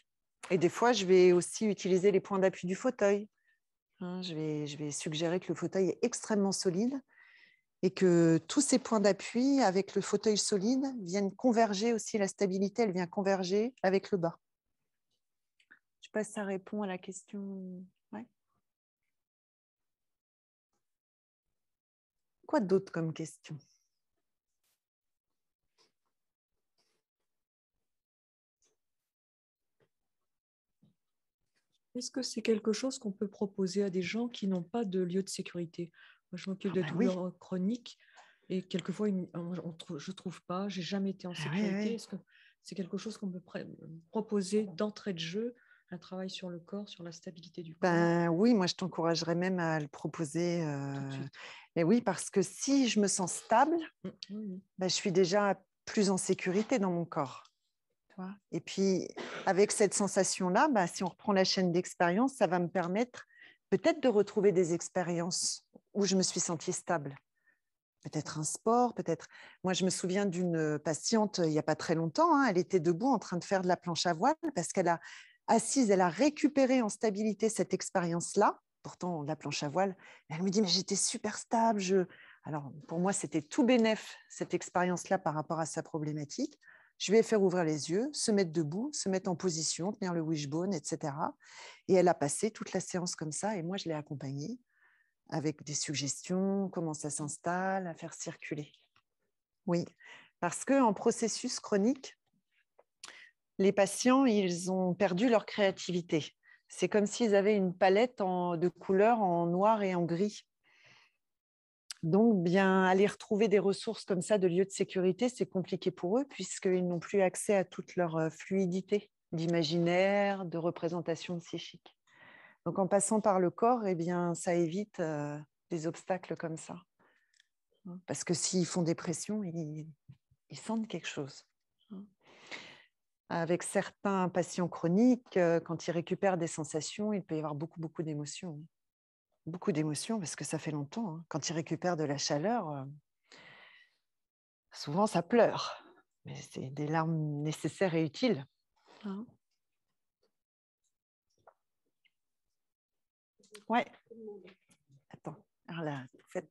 Et des fois, je vais aussi utiliser les points d'appui du fauteuil. Je vais suggérer que le fauteuil est extrêmement solide et que tous ces points d'appui avec le fauteuil solide viennent converger aussi, la stabilité, elle vient converger avec le bas. Je sais pas si ça répond à la question. Ouais. Quoi d'autre comme question? Est-ce que c'est quelque chose qu'on peut proposer à des gens qui n'ont pas de lieu de sécurité? Moi, je m'occupe de douleurs chroniques et quelquefois, je ne trouve pas, je n'ai jamais été en sécurité. Est-ce que c'est quelque chose qu'on peut proposer d'entrée de jeu, un travail sur le corps, sur la stabilité du corps? Oui, moi, je t'encouragerais même à le proposer. Et oui, parce que si je me sens stable, je suis déjà plus en sécurité dans mon corps. Et puis, avec cette sensation-là, si on reprend la chaîne d'expérience, ça va me permettre peut-être de retrouver des expériences où je me suis sentie stable. Peut-être un sport, peut-être... Moi, je me souviens d'une patiente, il n'y a pas très longtemps, elle était debout en train de faire de la planche à voile parce qu'elle a assise, elle a récupéré en stabilité cette expérience-là. Pourtant, la planche à voile, elle me dit, mais j'étais super stable. Alors, pour moi, c'était tout bénef, cette expérience-là par rapport à sa problématique. Je vais faire ouvrir les yeux, se mettre debout, se mettre en position, tenir le wishbone, etc. Et elle a passé toute la séance comme ça. Et moi, je l'ai accompagnée avec des suggestions, comment ça s'installe, à faire circuler. Oui, parce qu'en processus chronique, les patients, ils ont perdu leur créativité. C'est comme s'ils avaient une palette de couleurs en noir et en gris. Donc, bien, aller retrouver des ressources comme ça de lieux de sécurité, c'est compliqué pour eux puisqu'ils n'ont plus accès à toute leur fluidité d'imaginaire, de représentation psychique. Donc, en passant par le corps, eh bien, ça évite des obstacles comme ça. Parce que s'ils font des pressions, ils sentent quelque chose. Avec certains patients chroniques, quand ils récupèrent des sensations, il peut y avoir beaucoup d'émotions. Beaucoup d'émotions parce que ça fait longtemps. Quand ils récupèrent de la chaleur, souvent ça pleure. Mais c'est des larmes nécessaires et utiles. Ouais. Attends. Alors là, faites.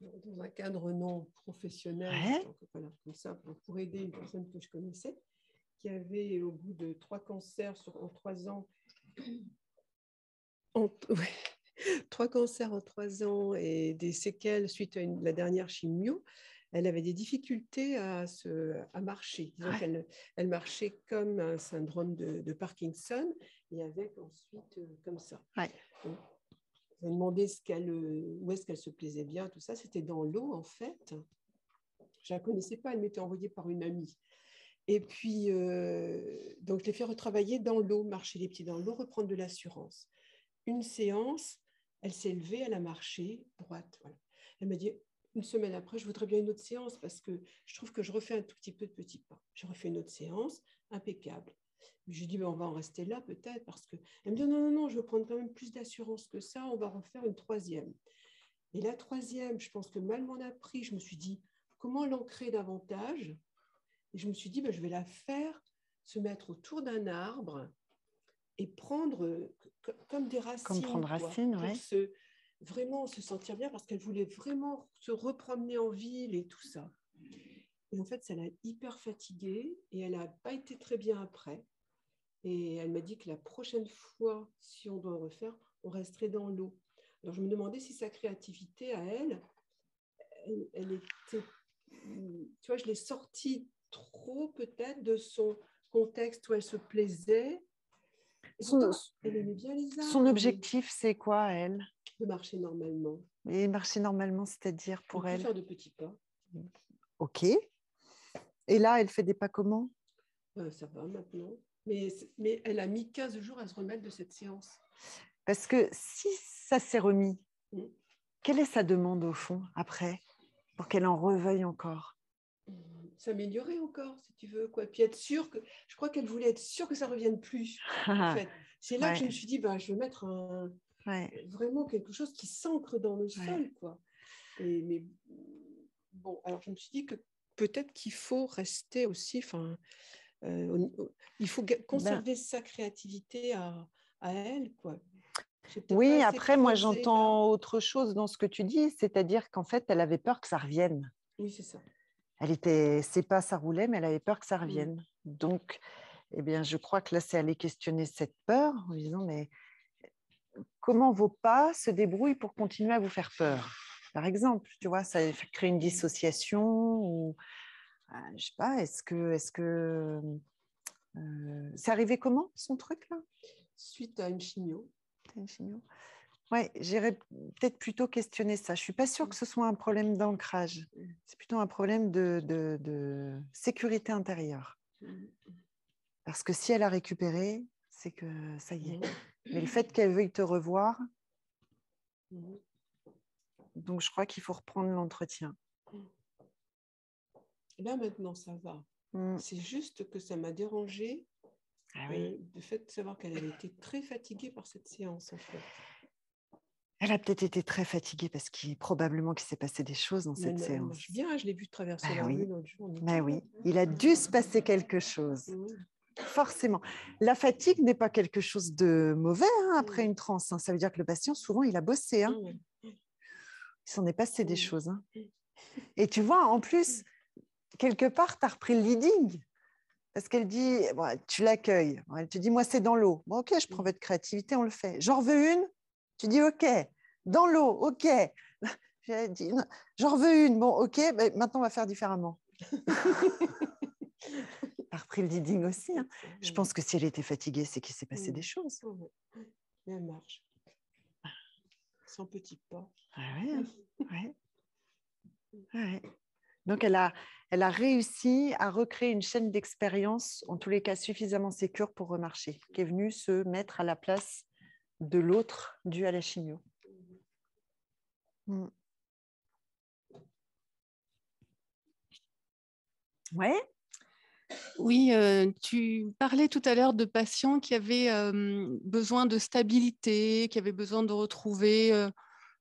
Dans un cadre non professionnel, voilà, comme ça, pour aider une personne que je connaissais, qui avait, au bout de 3 cancers en 3 ans, 3 cancers en 3 ans et des séquelles suite à la dernière chimio, elle avait des difficultés à marcher. Disons elle marchait comme un syndrome de Parkinson et avec ensuite comme ça. Ouais. Je me demandais où est-ce qu'elle se plaisait bien, tout ça. C'était dans l'eau, en fait. Je ne la connaissais pas, elle m'était envoyée par une amie. Et puis, donc, je l'ai fait retravailler dans l'eau, marcher les pieds dans l'eau, reprendre de l'assurance. Une séance, elle s'est levée, elle a marché droite. Voilà. Elle m'a dit, une semaine après, je voudrais bien une autre séance parce que je trouve que je refais un tout petit peu de petits pas. J'ai refait une autre séance, impeccable. Je lui dis, on va en rester là peut-être parce que... Elle me dit, non, je veux prendre quand même plus d'assurance que ça, on va refaire une 3e. Et la 3e, je pense que mal m'en a pris. Je me suis dit, comment l'ancrer davantage? Et je me suis dit, je vais la faire se mettre autour d'un arbre et prendre comme des racines. Comme prendre racine, oui. Vraiment se sentir bien parce qu'elle voulait vraiment se repromener en ville et tout ça. Et en fait, ça l'a hyper fatiguée et elle n'a pas été très bien après. Et elle m'a dit que la prochaine fois, si on doit refaire, on resterait dans l'eau. Alors, je me demandais si sa créativité à elle était... Tu vois, je l'ai sortie trop peut-être de son contexte où elle se plaisait. Elle aimait bien les arbres. Son objectif, c'est quoi, elle? De marcher normalement. Et marcher normalement, c'est-à-dire pour elle? Faire de petits pas. Ok. Et là, elle fait des pas comment? Ça va maintenant. Mais elle a mis 15 jours à se remettre de cette séance. Parce que si ça s'est remis, quelle est sa demande au fond après, pour qu'elle en reveuille encore? s'améliorer encore, si tu veux, quoi. Puis être sûre que, je crois qu'elle voulait être sûre que ça ne revienne plus, en fait. C'est là que je me suis dit, je vais mettre vraiment quelque chose qui s'ancre dans le sol, quoi. Mais bon, alors je me suis dit que peut-être qu'il faut rester aussi, il faut conserver sa créativité à elle, quoi. Oui, après, moi, j'entends autre chose dans ce que tu dis, c'est-à-dire qu'en fait, elle avait peur que ça revienne. Oui, c'est ça. C'est pas ça roulait, mais elle avait peur que ça revienne. Donc, eh bien, je crois que là, c'est aller questionner cette peur en disant, mais comment vos pas se débrouillent pour continuer à vous faire peur? Par exemple, tu vois, ça crée une dissociation ou, je sais pas, est-ce que c'est arrivé comment, son truc, là? Suite à une chimio. Oui, j'irais peut-être plutôt questionner ça. Je ne suis pas sûre que ce soit un problème d'ancrage. C'est plutôt un problème de sécurité intérieure. Parce que si elle a récupéré, c'est que ça y est. Mais le fait qu'elle veuille te revoir, donc je crois qu'il faut reprendre l'entretien. Là, maintenant, ça va. C'est juste que ça m'a dérangée, le fait de savoir qu'elle avait été très fatiguée par cette séance, en fait. Elle a peut-être été très fatiguée parce probablement qu'il s'est passé des choses dans cette séance. Marche bien, je l'ai vu traverser la rue l'autre jour. Oui, il a dû se passer quelque chose. Forcément. La fatigue n'est pas quelque chose de mauvais après une transe. Ça veut dire que le patient, souvent, il a bossé. Il s'en est passé des choses. Et tu vois, en plus, quelque part, tu as repris le leading. Parce qu'elle dit, tu l'accueilles. Elle te dit, moi, c'est dans l'eau. Bon, ok, je prends votre créativité, on le fait. J'en veux une. Tu dis, ok. Dans l'eau, ok. J'ai dit, j'en veux une. Bon, ok, mais maintenant, on va faire différemment. Tu as repris le leading aussi. Je pense que si elle était fatiguée, c'est qu'il s'est passé des choses. Elle marche. Sans petits pas. Ouais. Donc, elle a réussi à recréer une chaîne d'expérience, en tous les cas suffisamment sécure pour remarcher, qui est venue se mettre à la place de l'autre dû à la chimio. Ouais. Oui, tu parlais tout à l'heure de patients qui avaient besoin de stabilité, qui avaient besoin de retrouver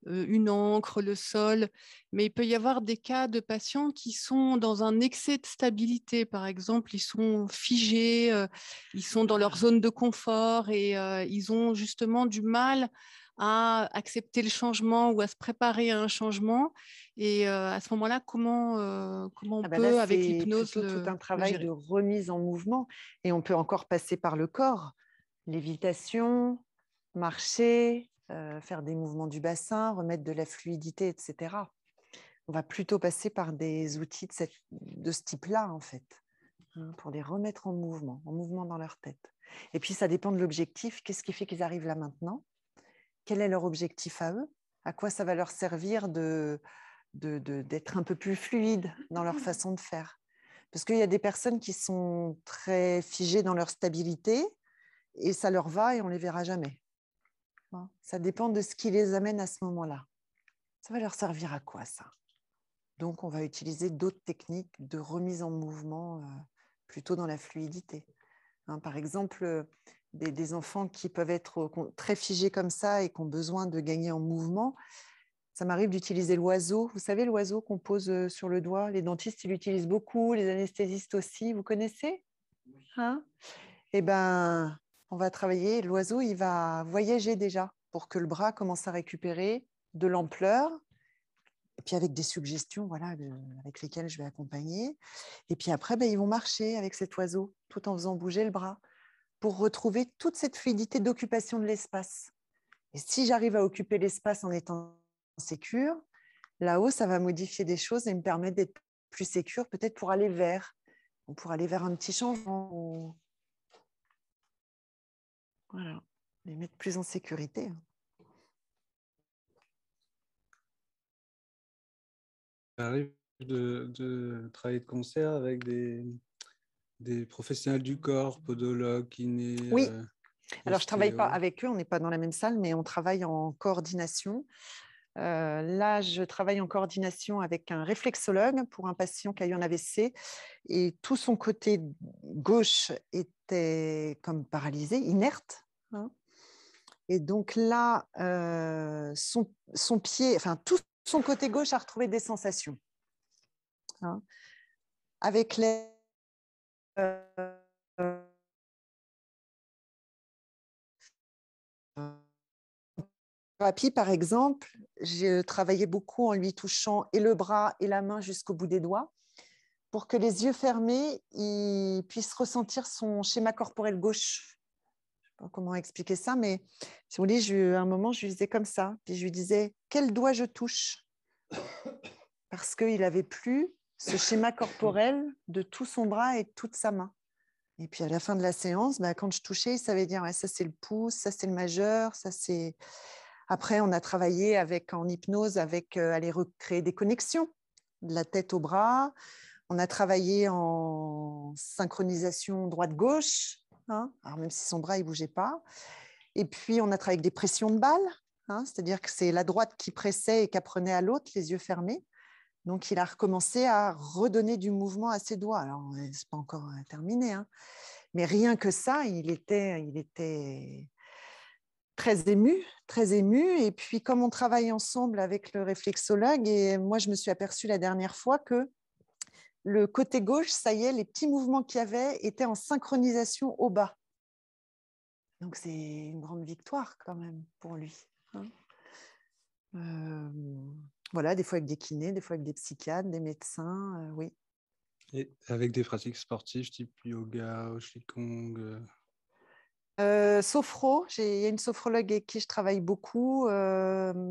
une encre, le sol, mais il peut y avoir des cas de patients qui sont dans un excès de stabilité. Par exemple, ils sont figés, ils sont dans leur zone de confort et ils ont justement du mal à accepter le changement ou à se préparer à un changement. Et à ce moment-là, comment on peut, là, avec l'hypnose, tout un travail de remise en mouvement. Et on peut encore passer par le corps, lévitation, marcher, faire des mouvements du bassin, remettre de la fluidité, etc. On va plutôt passer par des outils de ce type-là, en fait, pour les remettre en mouvement dans leur tête. Et puis, ça dépend de l'objectif. Qu'est-ce qui fait qu'ils arrivent là maintenant? Quel est leur objectif à eux? À quoi ça va leur servir d'être un peu plus fluides dans leur façon de faire? Parce qu'il y a des personnes qui sont très figées dans leur stabilité et ça leur va et on ne les verra jamais. Ça dépend de ce qui les amène à ce moment-là. Ça va leur servir à quoi, ça? Donc, on va utiliser d'autres techniques de remise en mouvement plutôt dans la fluidité. Par exemple, des enfants qui peuvent être très figés comme ça et qui ont besoin de gagner en mouvement, ça m'arrive d'utiliser l'oiseau. Vous savez, l'oiseau qu'on pose sur le doigt, les dentistes, ils l'utilisent beaucoup, les anesthésistes aussi. Vous connaissez? Eh bien, on va travailler. L'oiseau, il va voyager déjà pour que le bras commence à récupérer de l'ampleur. Et puis avec des suggestions avec lesquelles je vais accompagner. Et puis après, ils vont marcher avec cet oiseau tout en faisant bouger le bras pour retrouver toute cette fluidité d'occupation de l'espace. Et si j'arrive à occuper l'espace en étant sécure, là-haut, ça va modifier des choses et me permettre d'être plus sécure, peut-être pour aller vers un petit changement. Voilà, les mettre plus en sécurité. Ça arrive de travailler de concert avec des professionnels du corps, podologues, kinés. Oui. Alors, je ne travaille pas avec eux, on n'est pas dans la même salle, mais on travaille en coordination Là, je travaille en coordination avec un réflexologue pour un patient qui a eu un AVC et tout son côté gauche était comme paralysé, inerte. Hein. Et donc là, son pied, enfin tout son côté gauche a retrouvé des sensations. Hein. Avec les thérapie, par exemple, j'ai travaillé beaucoup en lui touchant et le bras et la main jusqu'au bout des doigts pour que les yeux fermés, il puisse ressentir son schéma corporel gauche. Je ne sais pas comment expliquer ça, mais si vous voulez, à un moment, je lui disais comme ça. Puis je lui disais, quel doigt je touche? Parce qu'il n'avait plus ce schéma corporel de tout son bras et de toute sa main. Et puis à la fin de la séance, quand je touchais, il savait dire, ouais, ça c'est le pouce, ça c'est le majeur, ça c'est... Après, on a travaillé en hypnose avec aller recréer des connexions de la tête au bras. On a travaillé en synchronisation droite-gauche, hein, alors même si son bras ne bougeait pas. Et puis, on a travaillé avec des pressions de balles, hein, c'est-à-dire que c'est la droite qui pressait et qui apprenait à l'autre, les yeux fermés. Donc, il a recommencé à redonner du mouvement à ses doigts. Alors, ce n'est pas encore terminé, hein, mais rien que ça, il était très ému. Et puis, comme on travaille ensemble avec le réflexologue, et moi, je me suis aperçue la dernière fois que le côté gauche, ça y est, les petits mouvements qu'il y avait étaient en synchronisation au bas. Donc, c'est une grande victoire quand même pour lui. Hein. Voilà, des fois avec des kinés, des fois avec des psychiatres, des médecins, oui. Et avec des pratiques sportives type yoga, qigong Sophro, il y a une sophrologue avec qui je travaille beaucoup.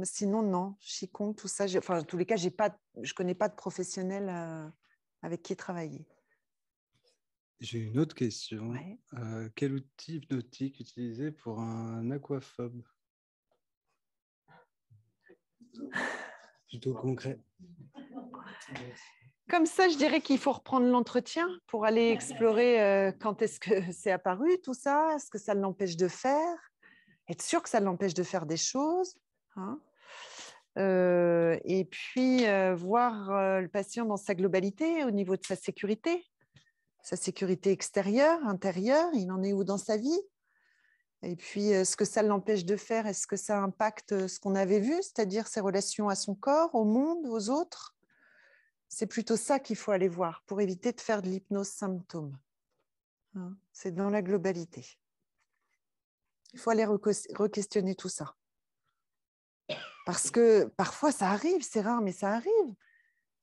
Sinon, non, qigong, tout ça. Enfin, en tous les cas, je ne connais pas de professionnel avec qui travailler. J'ai une autre question. Ouais. Quel outil hypnotique utiliser pour un aquaphobe? Plutôt concret. Comme ça, je dirais qu'il faut reprendre l'entretien pour aller explorer quand est-ce que c'est apparu, tout ça. Est-ce que ça l'empêche de faire? Être sûr que ça l'empêche de faire des choses. Hein. Et puis, voir le patient dans sa globalité au niveau de sa sécurité extérieure, intérieure, il en est où dans sa vie? Et puis, ce que ça l'empêche de faire, est-ce que ça impacte ce qu'on avait vu, c'est-à-dire ses relations à son corps, au monde, aux autres? C'est plutôt ça qu'il faut aller voir pour éviter de faire de l'hypnose symptôme. Hein, c'est dans la globalité. Il faut aller re-questionner tout ça. Parce que parfois, ça arrive, c'est rare, mais ça arrive.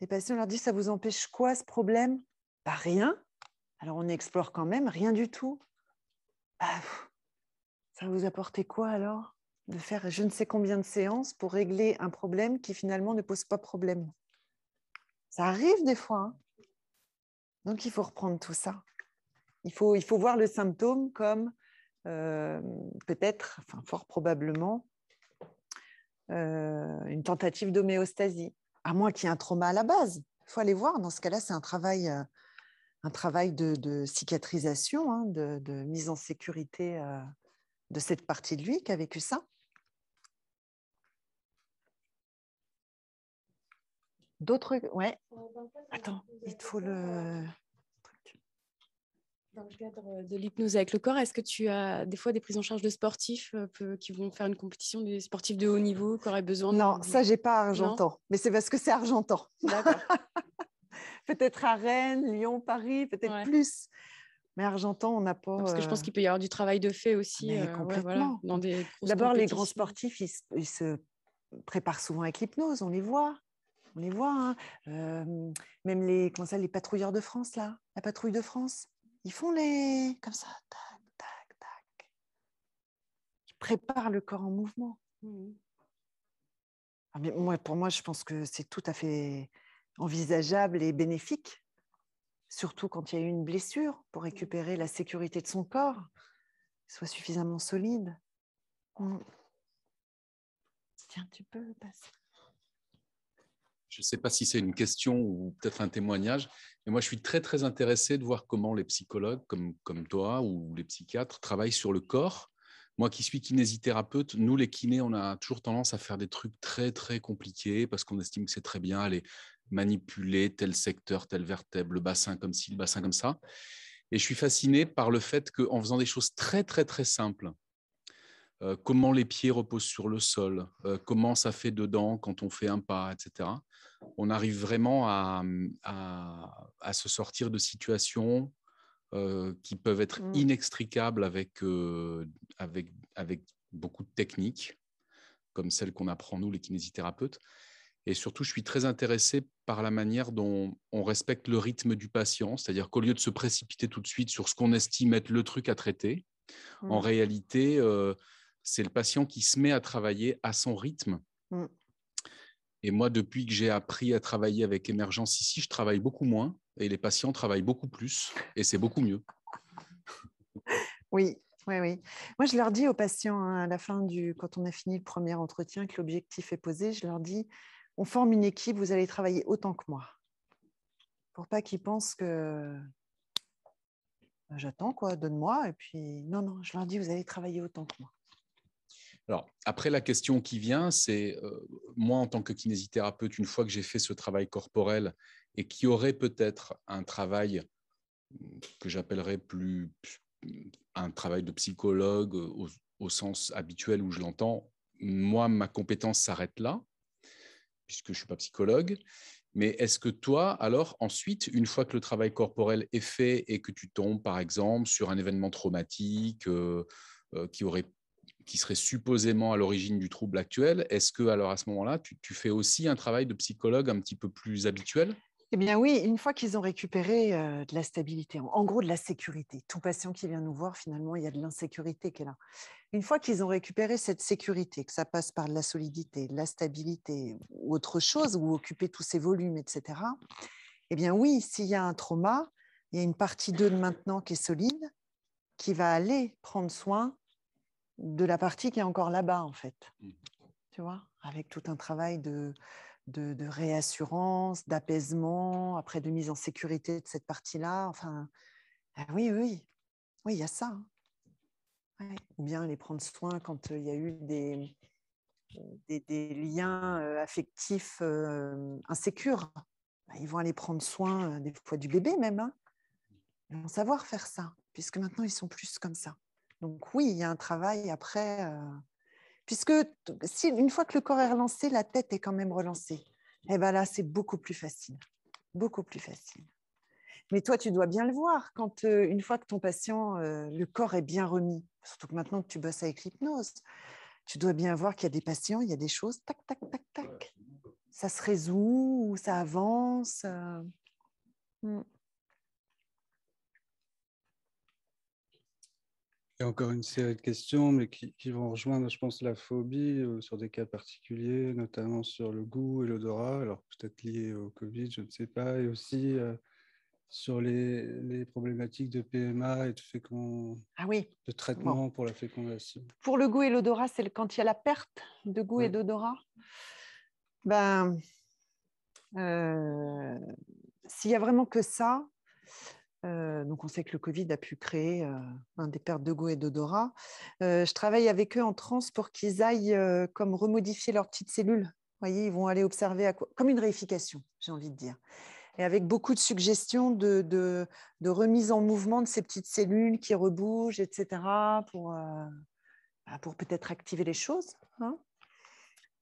Les patients leur disent, ça vous empêche quoi ce problème? Bah, rien. Alors, on explore quand même, rien du tout. Bah, ça va vous apporter quoi alors? De faire je ne sais combien de séances pour régler un problème qui finalement ne pose pas problème. Ça arrive des fois. Hein. Donc, il faut reprendre tout ça. Il faut voir le symptôme comme peut-être, enfin fort probablement, une tentative d'homéostasie. À moins qu'il y ait un trauma à la base. Il faut aller voir. Dans ce cas-là, c'est un travail de cicatrisation, hein, de mise en sécurité de cette partie de lui qui a vécu ça. D'autres... Ouais. Attends, il te faut le... Dans le cadre de l'hypnose avec le corps, est-ce que tu as des fois des prises en charge de sportifs qui vont faire une compétition, des sportifs de haut niveau qui auraient besoin de... Non, ça, j'ai pas à Argentan. Mais c'est parce que c'est Argentan. D'accord. Peut-être à Rennes, Lyon, Paris, peut-être plus. Mais Argentan, on n'a pas... Parce que je pense qu'il peut y avoir du travail de fait aussi. Complètement. Dans des D'abord, les grands sportifs, ils se préparent souvent avec l'hypnose, on les voit. On les voit. Hein. Même les patrouilleurs de France, là, la patrouille de France. Ils font comme ça, tac, tac, tac. Ils préparent le corps en mouvement. Ah, mais pour moi, je pense que c'est tout à fait envisageable et bénéfique, surtout quand il y a eu une blessure, pour récupérer la sécurité de son corps, qu'il soit suffisamment solide. Tiens, tu peux passer. Je ne sais pas si c'est une question ou peut-être un témoignage, mais moi, je suis très, très intéressé de voir comment les psychologues comme toi ou les psychiatres travaillent sur le corps, Moi qui suis kinésithérapeute, nous les kinés, on a toujours tendance à faire des trucs très, très compliqués parce qu'on estime que c'est très bien, aller manipuler tel secteur, telle vertèbre, le bassin comme ci, le bassin comme ça. Et je suis fasciné par le fait qu'en faisant des choses très, très, très simples, comment les pieds reposent sur le sol, comment ça fait dedans quand on fait un pas, etc., on arrive vraiment à se sortir de situations qui peuvent être inextricables avec beaucoup de techniques, comme celles qu'on apprend, nous, les kinésithérapeutes. Et surtout, je suis très intéressé par la manière dont on respecte le rythme du patient, c'est-à-dire qu'au lieu de se précipiter tout de suite sur ce qu'on estime être le truc à traiter, en réalité, c'est le patient qui se met à travailler à son rythme. Et moi, depuis que j'ai appris à travailler avec Émergence ici, je travaille beaucoup moins et les patients travaillent beaucoup plus et c'est beaucoup mieux. Oui, oui, oui. Moi, je leur dis aux patients, hein, à la fin quand on a fini le premier entretien, que l'objectif est posé, je leur dis, on forme une équipe, vous allez travailler autant que moi. Pour pas qu'ils pensent que j'attends, quoi, donne-moi. Et puis, non, je leur dis, vous allez travailler autant que moi. Alors, après, la question qui vient, c'est moi, en tant que kinésithérapeute, une fois que j'ai fait ce travail corporel et qui aurait peut-être un travail que j'appellerais plus un travail de psychologue au sens habituel où je l'entends, moi, ma compétence s'arrête là, puisque je ne suis pas psychologue. Mais est-ce que toi, alors, ensuite, une fois que le travail corporel est fait et que tu tombes, par exemple, sur un événement traumatique qui serait supposément à l'origine du trouble actuel, est-ce que, alors, à ce moment-là, tu fais aussi un travail de psychologue un petit peu plus habituel ? Eh bien oui, une fois qu'ils ont récupéré de la stabilité, en gros de la sécurité, tout patient qui vient nous voir, finalement, il y a de l'insécurité qui est là. Une fois qu'ils ont récupéré cette sécurité, que ça passe par de la solidité, de la stabilité ou autre chose, ou occuper tous ces volumes, etc., eh bien oui, s'il y a un trauma, il y a une partie d'eux de maintenant qui est solide, qui va aller prendre soin de la partie qui est encore là-bas, en fait. Tu vois, avec tout un travail de réassurance, d'apaisement, après de mise en sécurité de cette partie-là. Enfin, oui, il y a ça. Hein. Ouais. Ou bien les prendre soin quand il y a eu des liens affectifs insécures. Ils vont aller prendre soin des fois du bébé même. Hein. Ils vont savoir faire ça, puisque maintenant ils sont plus comme ça. Donc oui, il y a un travail après... Puisque une fois que le corps est relancé, la tête est quand même relancée. Et bien là, c'est beaucoup plus facile. Beaucoup plus facile. Mais toi, tu dois bien le voir quand une fois que ton patient, le corps est bien remis, surtout que maintenant que tu bosses avec l'hypnose, tu dois bien voir qu'il y a des patients, il y a des choses, tac, tac, tac, tac. Ça se résout, ça avance. Il y a encore une série de questions, mais qui vont rejoindre, je pense, la phobie sur des cas particuliers, notamment sur le goût et l'odorat, alors peut-être lié au Covid, je ne sais pas, et aussi sur les problématiques de PMA et de traitement pour la fécondation. Pour le goût et l'odorat, c'est quand il y a la perte de goût et d'odorat. Ben, s'il y a vraiment que ça, donc on sait que le Covid a pu créer des pertes de goût et d'odorat. Je travaille avec eux en transe pour qu'ils aillent comme remodifier leurs petites cellules. Vous voyez, ils vont aller observer comme une réification, j'ai envie de dire. Et avec beaucoup de suggestions de remise en mouvement de ces petites cellules qui rebougent, etc., pour peut-être activer les choses. Hein.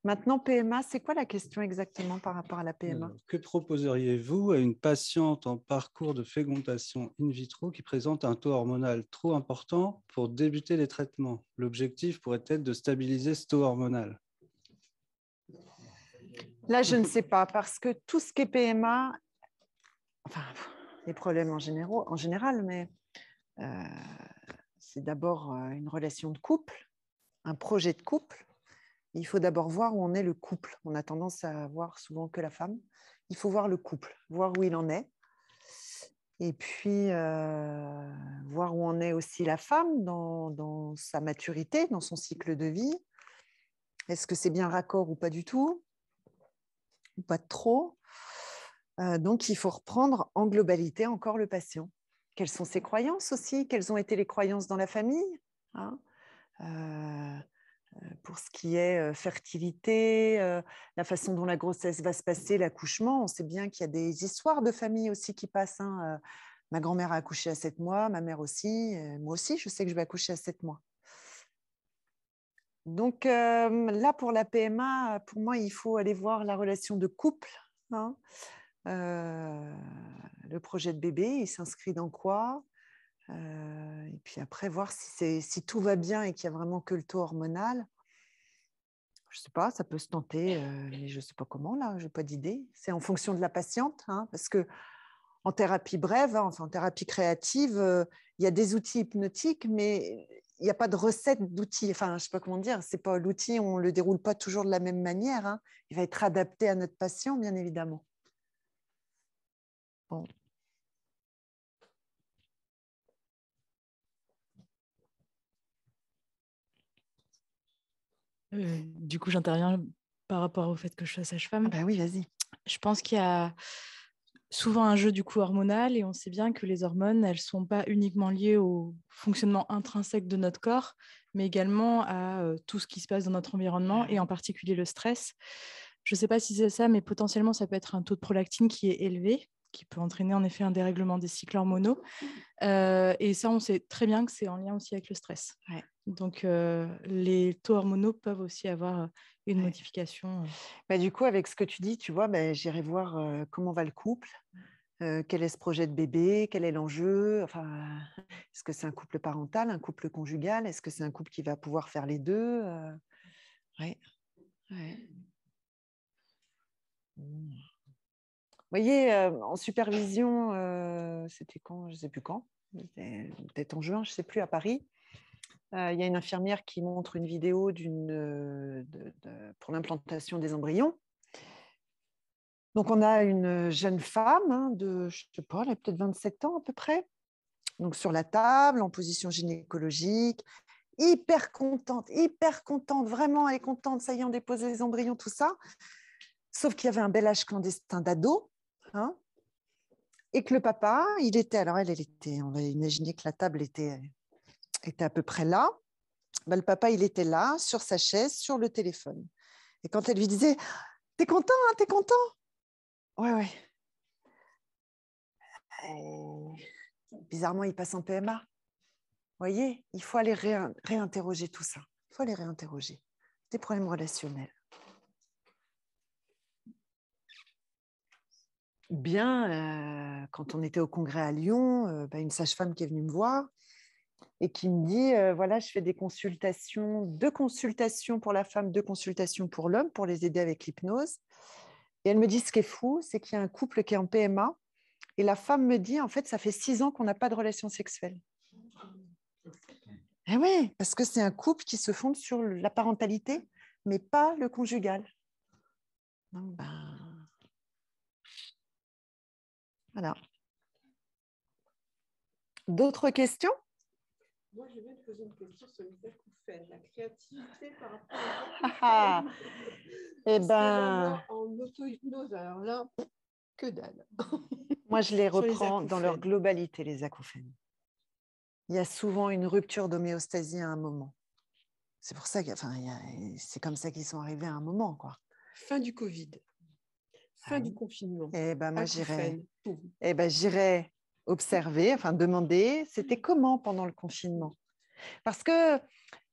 Maintenant, PMA, c'est quoi la question exactement par rapport à la PMA ? Que proposeriez-vous à une patiente en parcours de fécondation in vitro qui présente un taux hormonal trop important pour débuter les traitements ? L'objectif pourrait être de stabiliser ce taux hormonal. Là, je ne sais pas, parce que tout ce qui est PMA, enfin, les problèmes en général, mais c'est d'abord une relation de couple, un projet de couple. Il faut d'abord voir où en est le couple. On a tendance à voir souvent que la femme. Il faut voir le couple, voir où il en est. Et puis, voir où en est aussi la femme dans sa maturité, dans son cycle de vie. Est-ce que c'est bien raccord ou pas du tout ? Ou pas trop ? Donc, il faut reprendre en globalité encore le patient. Quelles sont ses croyances aussi ? Quelles ont été les croyances dans la famille ? Hein ? pour ce qui est fertilité, la façon dont la grossesse va se passer, l'accouchement. On sait bien qu'il y a des histoires de famille aussi qui passent. Hein. Ma grand-mère a accouché à 7 mois, ma mère aussi. Moi aussi, je sais que je vais accoucher à 7 mois. Donc là, pour la PMA, pour moi, il faut aller voir la relation de couple. Hein. Le projet de bébé, il s'inscrit dans quoi? Et puis après, voir si tout va bien et qu'il n'y a vraiment que le taux hormonal. Je ne sais pas, ça peut se tenter, mais je ne sais pas comment, là, je n'ai pas d'idée. C'est en fonction de la patiente, hein, parce que en thérapie brève, hein, enfin en thérapie créative, il y a des outils hypnotiques, mais il n'y a pas de recette d'outils. Enfin, je ne sais pas comment dire, c'est pas l'outil, on ne le déroule pas toujours de la même manière. Hein. Il va être adapté à notre patient, bien évidemment. Bon. Du coup, j'interviens par rapport au fait que je sois sage-femme. Ah bah oui, vas-y. Je pense qu'il y a souvent un jeu du coup hormonal et on sait bien que les hormones, elles ne sont pas uniquement liées au fonctionnement intrinsèque de notre corps, mais également à tout ce qui se passe dans notre environnement et en particulier le stress. Je ne sais pas si c'est ça, mais potentiellement, ça peut être un taux de prolactine qui est élevé, qui peut entraîner en effet un dérèglement des cycles hormonaux. Et ça, on sait très bien que c'est en lien aussi avec le stress. Ouais. Donc, les taux hormonaux peuvent aussi avoir une modification. Bah, du coup, avec ce que tu dis, tu vois, bah, j'irai voir comment va le couple, quel est ce projet de bébé, quel est l'enjeu. Enfin, est-ce que c'est un couple parental, un couple conjugal? Est-ce que c'est un couple qui va pouvoir faire les deux? Ouais. Vous voyez, en supervision, c'était quand? Je ne sais plus quand. Peut-être en juin, je ne sais plus, à Paris. Il y a une infirmière qui montre une vidéo pour l'implantation des embryons. Donc, on a une jeune femme de, je ne sais pas, elle a peut-être 27 ans à peu près. Donc, sur la table, en position gynécologique, hyper contente, vraiment, elle est contente, ça y est, on dépose les embryons, tout ça. Sauf qu'il y avait un bel âge clandestin d'ado, hein, et que le papa, il était, alors elle était, on va imaginer que la table était à peu près là. Ben, le papa, il était là, sur sa chaise, sur le téléphone. Et quand elle lui disait « T'es content, hein, t'es content ?» Ouais. Et bizarrement, il passe en PMA. Vous voyez, il faut aller réinterroger tout ça. Il faut aller réinterroger. Des problèmes relationnels. Bien, quand on était au congrès à Lyon, une sage-femme qui est venue me voir et qui me dit, voilà, je fais des consultations, 2 consultations pour la femme, 2 consultations pour l'homme, pour les aider avec l'hypnose. Et elle me dit, ce qui est fou, c'est qu'il y a un couple qui est en PMA et la femme me dit, en fait, ça fait 6 ans qu'on n'a pas de relation sexuelle. Eh oui, parce que c'est un couple qui se fonde sur la parentalité, mais pas le conjugal. Donc, voilà. D'autres questions? Moi, je viens de poser une question sur les acouphènes, la créativité par rapport aux acouphènes. Eh ben, moi, en auto-hypnose, alors là, que dalle. Moi, je les reprends dans leur globalité, les acouphènes. Il y a souvent une rupture d'homéostasie à un moment. C'est pour ça que, c'est comme ça qu'ils sont arrivés à un moment, quoi. Fin du Covid, fin du confinement. Eh ben, moi, j'irais observer, demander, c'était comment pendant le confinement? Parce que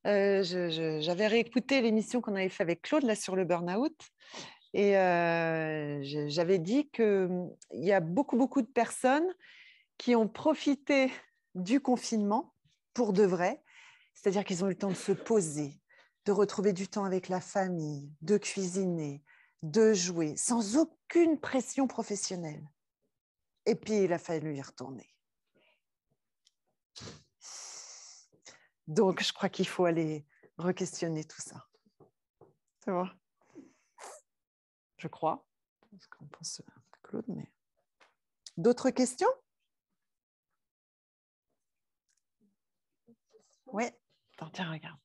j'avais réécouté l'émission qu'on avait fait avec Claude là, sur le burn-out et j'avais dit qu'il y a beaucoup de personnes qui ont profité du confinement pour de vrai, c'est-à-dire qu'ils ont eu le temps de se poser, de retrouver du temps avec la famille, de cuisiner, de jouer, sans aucune pression professionnelle. Et puis, il a fallu y retourner. Donc, je crois qu'il faut aller re-questionner tout ça. Tu vois? Je crois. Parce qu'on pense à Claude, mais... D'autres questions? Oui. Attends, tiens, regarde.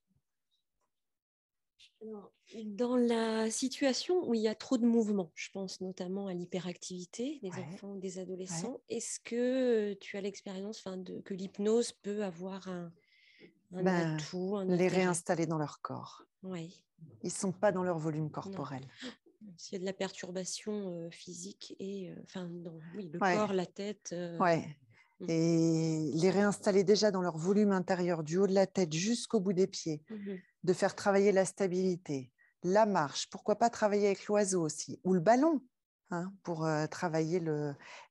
Alors, dans la situation où il y a trop de mouvements, je pense notamment à l'hyperactivité des enfants, des adolescents, est-ce que tu as l'expérience que l'hypnose peut avoir un atout, un les intérêt. réinstaller dans leur corps. Oui. Ils ne sont pas dans leur volume corporel. S'il y a de la perturbation physique et oui, le Ouais. corps, la tête. Ouais. Et les réinstaller déjà dans leur volume intérieur, du haut de la tête jusqu'au bout des pieds, de faire travailler la stabilité, la marche, pourquoi pas travailler avec l'oiseau aussi, ou le ballon, hein, pour travailler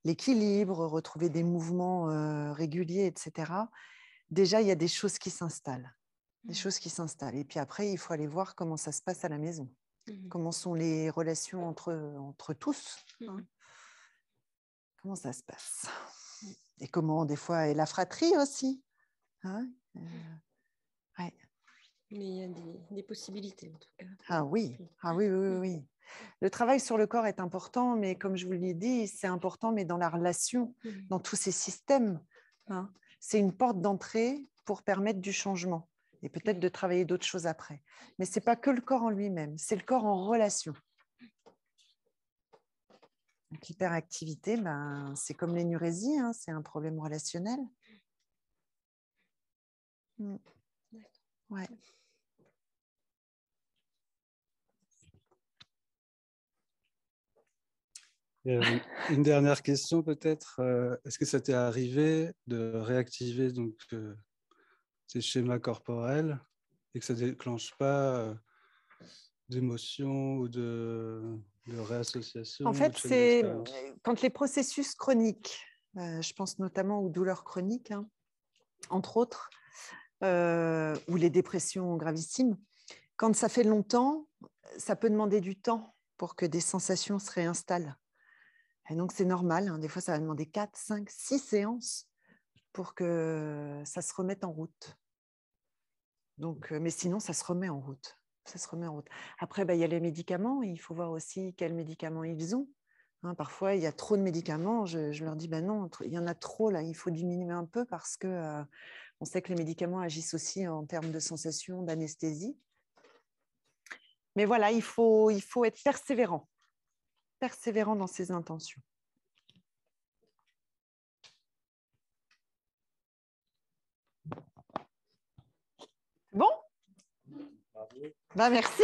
l'équilibre, retrouver des mouvements réguliers, etc. Déjà, il y a des choses qui s'installent. Des choses qui s'installent. Et puis après, il faut aller voir comment ça se passe à la maison. Comment sont les relations entre tous, hein. Comment ça se passe. Et comment, des fois, est la fratrie aussi. Hein, ouais. Mais il y a des possibilités, en tout cas. Ah oui, oui. Le travail sur le corps est important, mais comme je vous l'ai dit, c'est important, mais dans la relation, dans tous ces systèmes. Hein. C'est une porte d'entrée pour permettre du changement et peut-être de travailler d'autres choses après. Mais ce n'est pas que le corps en lui-même, c'est le corps en relation. L'hyperactivité, c'est comme l'énurésie, hein, c'est un problème relationnel. Ouais. Une dernière question peut-être. Est-ce que ça t'est arrivé de réactiver donc, ces schémas corporels et que ça ne déclenche pas d'émotion ou de réassociation? En fait, c'est quand les processus chroniques, je pense notamment aux douleurs chroniques, hein, entre autres, ou les dépressions gravissimes, quand ça fait longtemps, ça peut demander du temps pour que des sensations se réinstallent. Et donc, c'est normal. Hein, des fois, ça va demander 4, 5, 6 séances pour que ça se remette en route. Donc, mais sinon, ça se remet en route. Ça se remet en route. Après, il y a les médicaments. Il faut voir aussi quels médicaments ils ont. Hein, parfois, il y a trop de médicaments. Je leur dis, non, il y en a trop, là. Il faut diminuer un peu parce que on sait que les médicaments agissent aussi en termes de sensation, d'anesthésie. Mais voilà, il faut être persévérant. Persévérant dans ses intentions. Bon, merci.